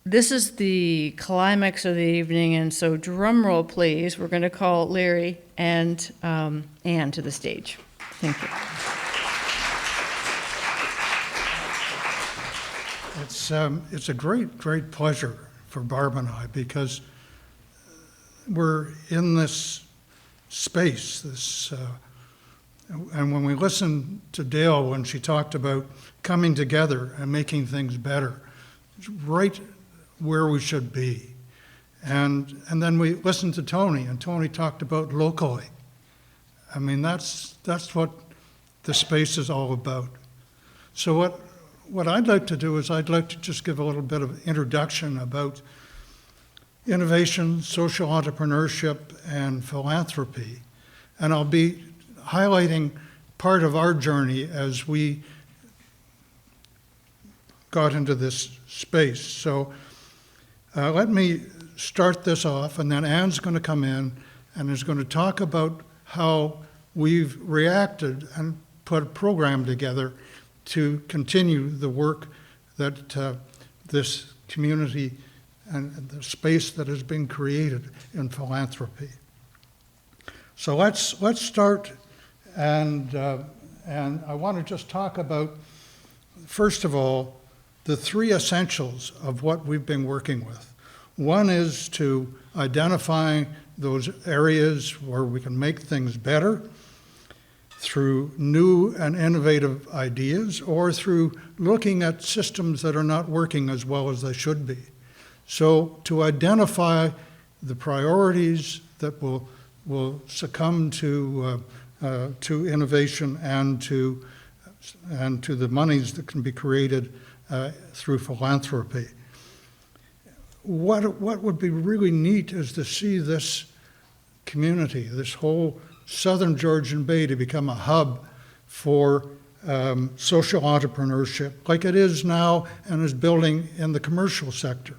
This is the climax of the evening, and so drum roll, please. We're going to call Larry and Anne to the stage. Thank you. It's a great pleasure for Barb and I, because we're in this space, and when we listened to Dale when she talked about coming together and making things better, it's right where we should be. And then we listened to Tony, and Tony talked about locally. I mean, that's what the space is all about. So what I'd like to do is I'd like to just give a little bit of introduction about innovation, social entrepreneurship, and philanthropy. And I'll be highlighting part of our journey as we got into this space. So let me start this off, and then Anne's going to come in and is going to talk about how we've reacted and put a program together to continue the work that this community and the space that has been created in philanthropy. So let's start, and I want to just talk about, first of all, the three essentials of what we've been working with. One is to identify those areas where we can make things better through new and innovative ideas, or through looking at systems that are not working as well as they should be. So to identify the priorities that will succumb to innovation and to the monies that can be created through philanthropy. What would be really neat is to see this community, this whole Southern Georgian Bay, to become a hub for social entrepreneurship, like it is now and is building in the commercial sector.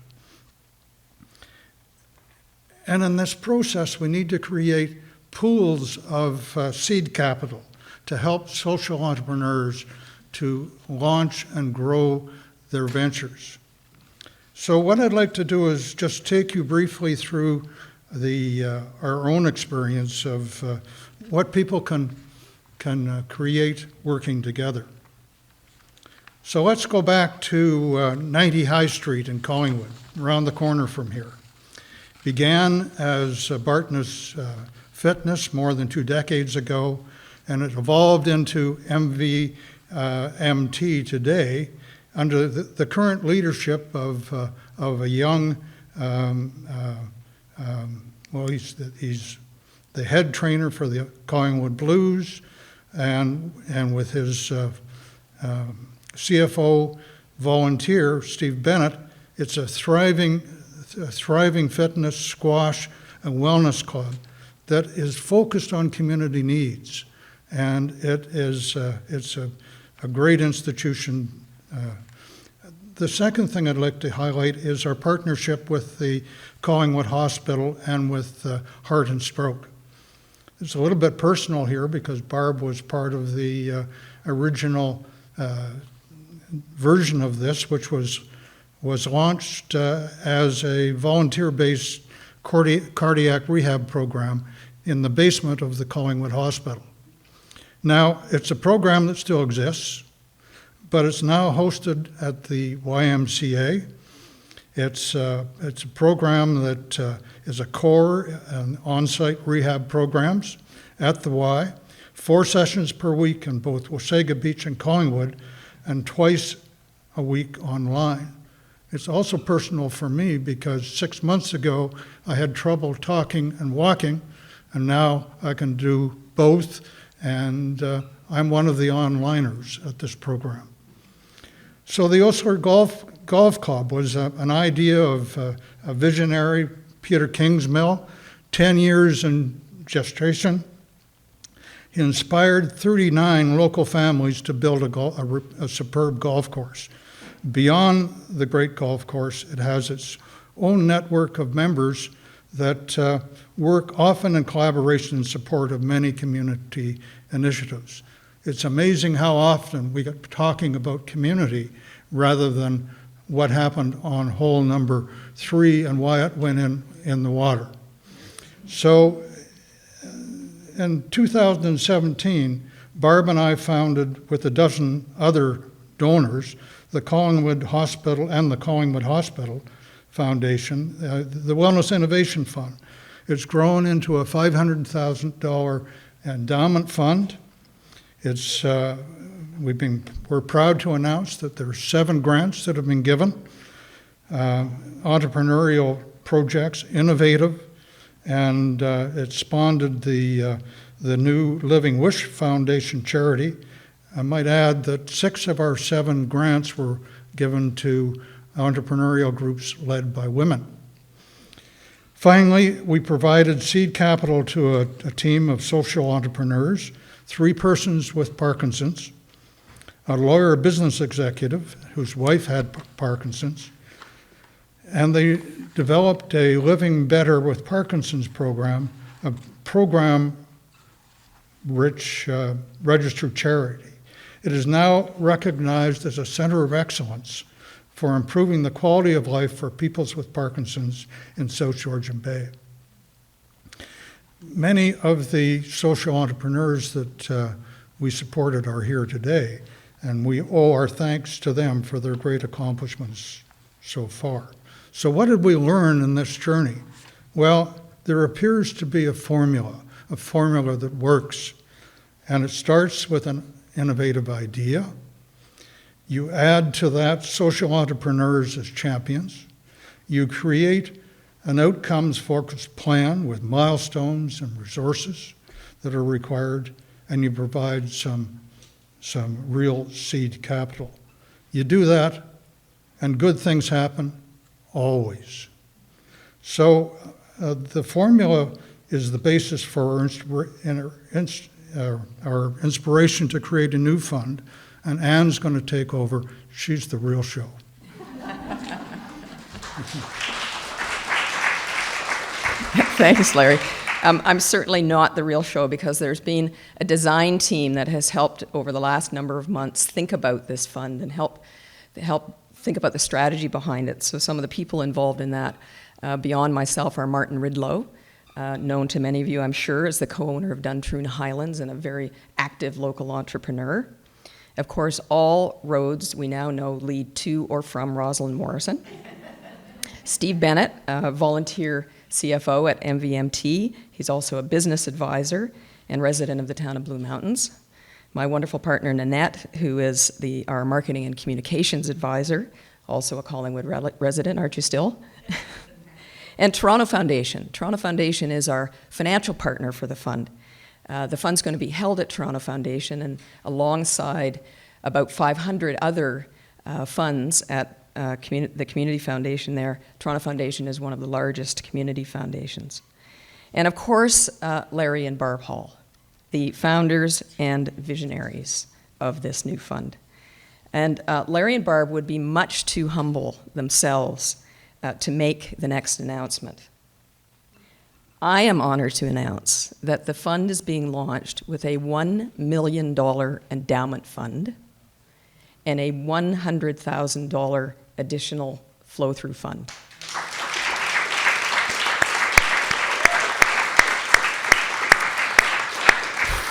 And in this process, we need to create pools of seed capital to help social entrepreneurs to launch and grow their ventures. So what I'd like to do is just take you briefly through our own experience of what people can create working together. So let's go back to 90 High Street in Collingwood, around the corner from here. Began as Bartna's Fitness more than 2 decades ago, and it evolved into MVMT today under the current leadership of a young, he's the head trainer for the Collingwood Blues, and with his CFO volunteer, Steve Bennett, it's a thriving fitness, squash, and wellness club that is focused on community needs. And it's a great institution. The second thing I'd like to highlight is our partnership with the Collingwood Hospital and with Heart and Stroke. It's a little bit personal here because Barb was part of the original version of this, which was launched as a volunteer-based cardiac rehab program in the basement of the Collingwood Hospital. Now, it's a program that still exists, but it's now hosted at the YMCA, It's a program that is a core and on-site rehab programs at the Y, 4 sessions per week in both Wasaga Beach and Collingwood, and twice a week online. It's also personal for me because 6 months ago I had trouble talking and walking, and now I can do both, and I'm one of the onliners at this program. So the Osler Golf Club was an idea of a visionary, Peter Kingsmill, 10 years in gestation. He inspired 39 local families to build a superb golf course. Beyond the great golf course, it has its own network of members that work often in collaboration in support of many community initiatives. It's amazing how often we get talking about community rather than what happened on hole number 3 and why it went in the water. So in 2017, Barb and I founded, with a dozen other donors, the Collingwood Hospital and the Collingwood Hospital Foundation, the Wellness Innovation Fund. It's grown into a $500,000 endowment fund. We're proud to announce that there are 7 grants that have been given, entrepreneurial projects, innovative, and it spawned the new Living Wish Foundation charity. I might add that 6 of our 7 grants were given to entrepreneurial groups led by women. Finally, we provided seed capital to a team of social entrepreneurs, 3 persons with Parkinson's, a lawyer business executive whose wife had Parkinson's, and they developed a Living Better with Parkinson's program, a program-rich registered charity. It is now recognized as a center of excellence for improving the quality of life for people with Parkinson's in South Georgian Bay. Many of the social entrepreneurs that we supported are here today, and we owe our thanks to them for their great accomplishments so far. So what did we learn in this journey? Well, there appears to be a formula that works, and it starts with an innovative idea. You add to that social entrepreneurs as champions. You create an outcomes-focused plan with milestones and resources that are required, and you provide some real seed capital. You do that, and good things happen always. So the formula is the basis for our inspiration to create a new fund, and Anne's going to take over. She's the real show. Thanks, Larry. I'm certainly not the real show because there's been a design team that has helped over the last number of months think about this fund and help think about the strategy behind it. So some of the people involved in that, beyond myself, are Martin Ridlow, known to many of you, I'm sure, as the co-owner of Duntroon Highlands and a very active local entrepreneur. Of course, all roads we now know lead to or from Rosalyn Morrison. Steve Bennett, a volunteer CFO at MVMT. He's also a business advisor and resident of the town of Blue Mountains. My wonderful partner, Nanette, who is our marketing and communications advisor, also a Collingwood resident, aren't you still? And Toronto Foundation. Toronto Foundation is our financial partner for the fund. The fund's going to be held at Toronto Foundation, and alongside about 500 other funds at the community foundation there, Toronto Foundation is one of the largest community foundations. And of course, Larry and Barb Hall, the founders and visionaries of this new fund. And Larry and Barb would be much too humble themselves to make the next announcement. I am honored to announce that the fund is being launched with a $1 million endowment fund and a $100,000 additional flow-through fund.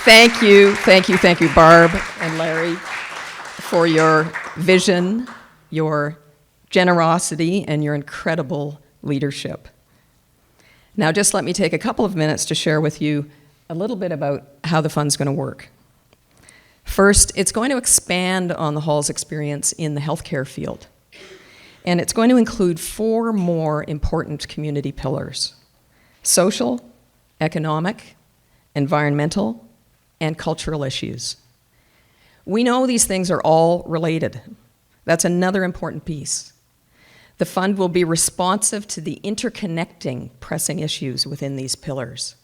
Thank you, Barb and Larry, for your vision, your generosity, and your incredible leadership. Now, just let me take a couple of minutes to share with you a little bit about how the fund's going to work. First, it's going to expand on the Hall's experience in the healthcare field, and it's going to include 4 more important community pillars: social, economic, environmental, and cultural issues. We know these things are all related. That's another important piece. The fund will be responsive to the interconnecting pressing issues within these pillars.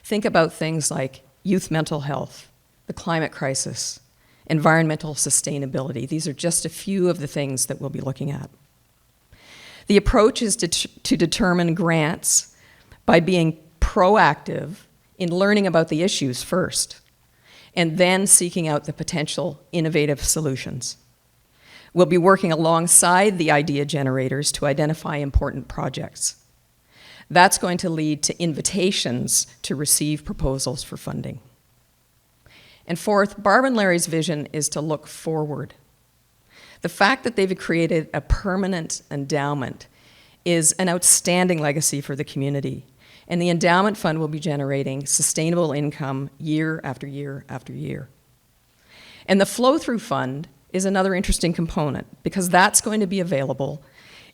Think about things like youth mental health, the climate crisis, environmental sustainability. These are just a few of the things that we'll be looking at. The approach is to determine grants by being proactive in learning about the issues first, and then seeking out the potential innovative solutions. We'll be working alongside the idea generators to identify important projects. That's going to lead to invitations to receive proposals for funding. And fourth, Barb and Larry's vision is to look forward. The fact that they've created a permanent endowment is an outstanding legacy for the community. And the endowment fund will be generating sustainable income year after year after year. And the flow-through fund is another interesting component, because that's going to be available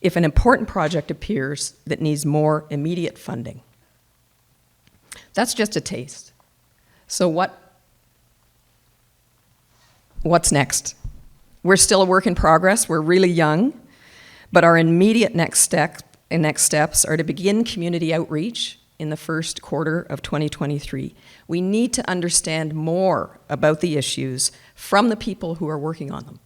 if an important project appears that needs more immediate funding. That's just a taste. So what's next? We're still a work in progress. We're really young, but our immediate next steps are to begin community outreach in the first quarter of 2023. We need to understand more about the issues from the people who are working on them.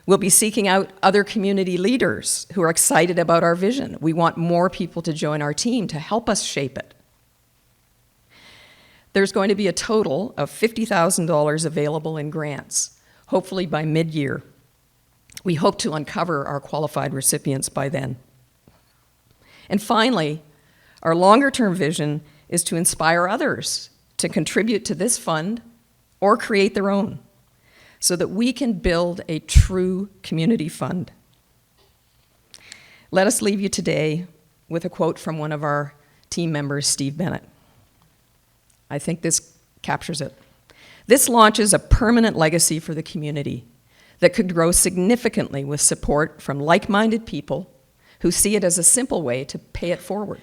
We'll be seeking out other community leaders who are excited about our vision. We want more people to join our team to help us shape it. There's going to be a total of $50,000 available in grants, hopefully by mid-year. We hope to uncover our qualified recipients by then. And finally, our longer-term vision is to inspire others to contribute to this fund or create their own, so that we can build a true community fund. Let us leave you today with a quote from one of our team members, Steve Bennett. I think this captures it. This launches a permanent legacy for the community that could grow significantly with support from like-minded people who see it as a simple way to pay it forward.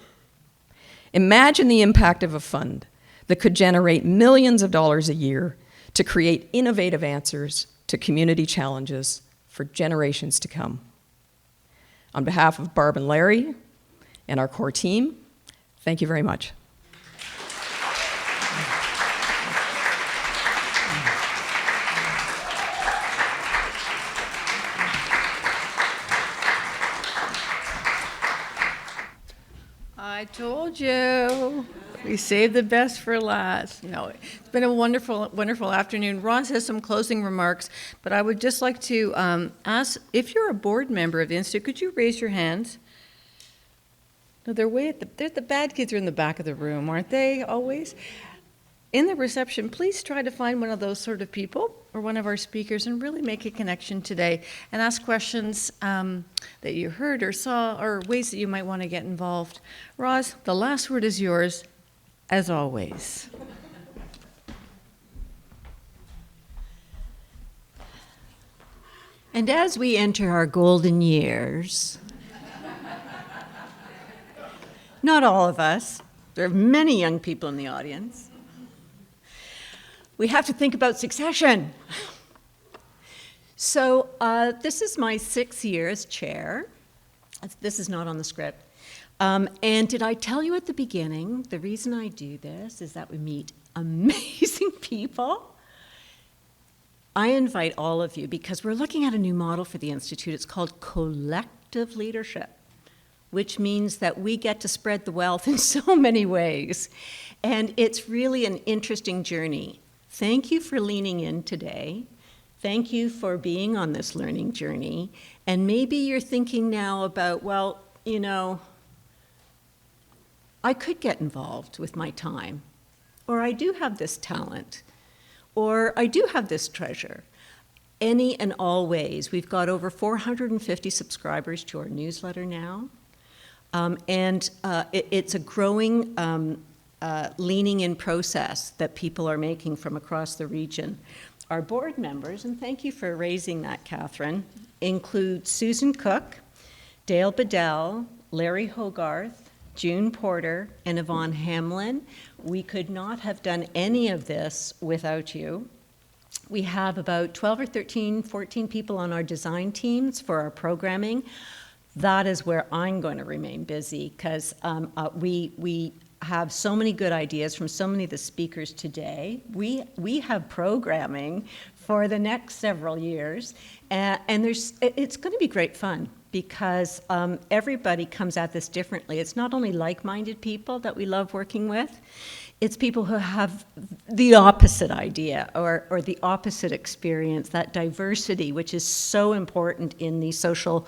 Imagine the impact of a fund that could generate millions of dollars a year to create innovative answers to community challenges for generations to come. On behalf of Barb and Larry and our core team, thank you very much. I told you. We saved the best for last. No, it's been a wonderful, wonderful afternoon. Ross has some closing remarks, but I would just like to ask, if you're a board member of the Institute, could you raise your hands? No, they're the bad kids are in the back of the room, aren't they, always? In the reception, please try to find one of those sort of people or one of our speakers and really make a connection today and ask questions that you heard or saw or ways that you might want to get involved. Roz, the last word is yours, as always. And as we enter our golden years, not all of us, there are many young people in the audience, we have to think about succession. So this is my 6th year as chair. This is not on the script. And did I tell you at the beginning, the reason I do this is that we meet amazing people. I invite all of you, because we're looking at a new model for the Institute. It's called collective leadership, which means that we get to spread the wealth in so many ways. And it's really an interesting journey. Thank you for leaning in today. Thank you for being on this learning journey. And maybe you're thinking now about, well, you know, I could get involved with my time, or I do have this talent, or I do have this treasure. any and all ways. We've got over 450 subscribers to our newsletter now. It's a growing leaning in process that people are making from across the region. Our board members, and thank you for raising that, Catherine, include Susan Cook, Dale Biddell, Larry Hogarth, June Porter, and Yvonne Hamlin. We could not have done any of this without you. We have about 12 or 13, 14 people on our design teams for our programming. That is where I'm going to remain busy, because we have so many good ideas from so many of the speakers today. We have programming for the next several years, and it's going to be great fun, because everybody comes at this differently. It's not only like-minded people that we love working with, it's people who have the opposite idea or the opposite experience, that diversity, which is so important in the social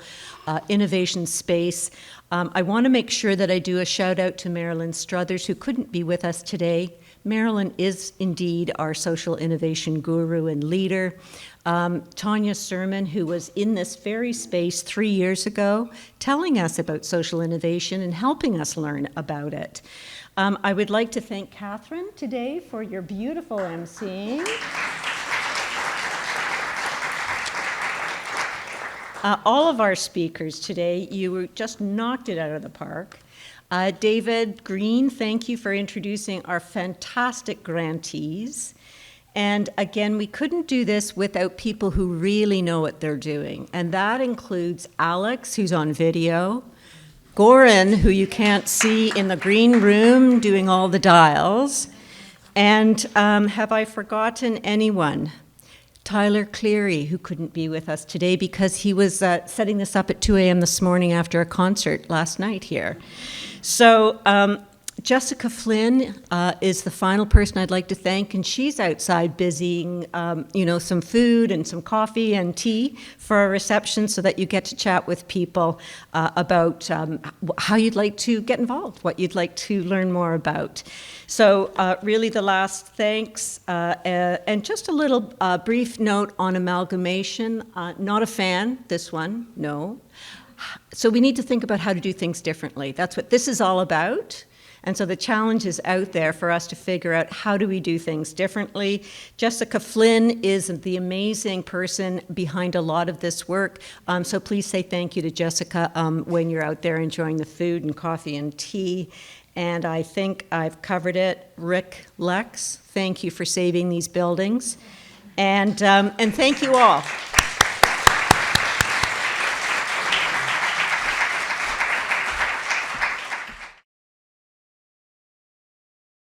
innovation space. I want to make sure that I do a shout out to Marilyn Struthers, who couldn't be with us today. Marilyn is indeed our social innovation guru and leader. Tanya Sermon, who was in this very space 3 years ago, telling us about social innovation and helping us learn about it. I would like to thank Catherine today for your beautiful emceeing. All of our speakers today, you just knocked it out of the park. David Green, thank you for introducing our fantastic grantees. And again, we couldn't do this without people who really know what they're doing. And that includes Alex, who's on video, Goran, who you can't see in the green room doing all the dials. And have I forgotten anyone? Tyler Cleary, who couldn't be with us today because he was setting this up at 2 a.m. this morning after a concert last night here. So Jessica Flynn is the final person I'd like to thank, and she's outside busying, some food and some coffee and tea for a reception, so that you get to chat with people about how you'd like to get involved, what you'd like to learn more about. So really the last thanks, and just a little brief note on amalgamation. Not a fan, this one, no. So we need to think about how to do things differently. That's what this is all about. And so the challenge is out there for us to figure out, how do we do things differently? Jessica Flynn is the amazing person behind a lot of this work. So please say thank you to Jessica when you're out there enjoying the food and coffee and tea. And I think I've covered it. Rick Lex, thank you for saving these buildings. And thank you all.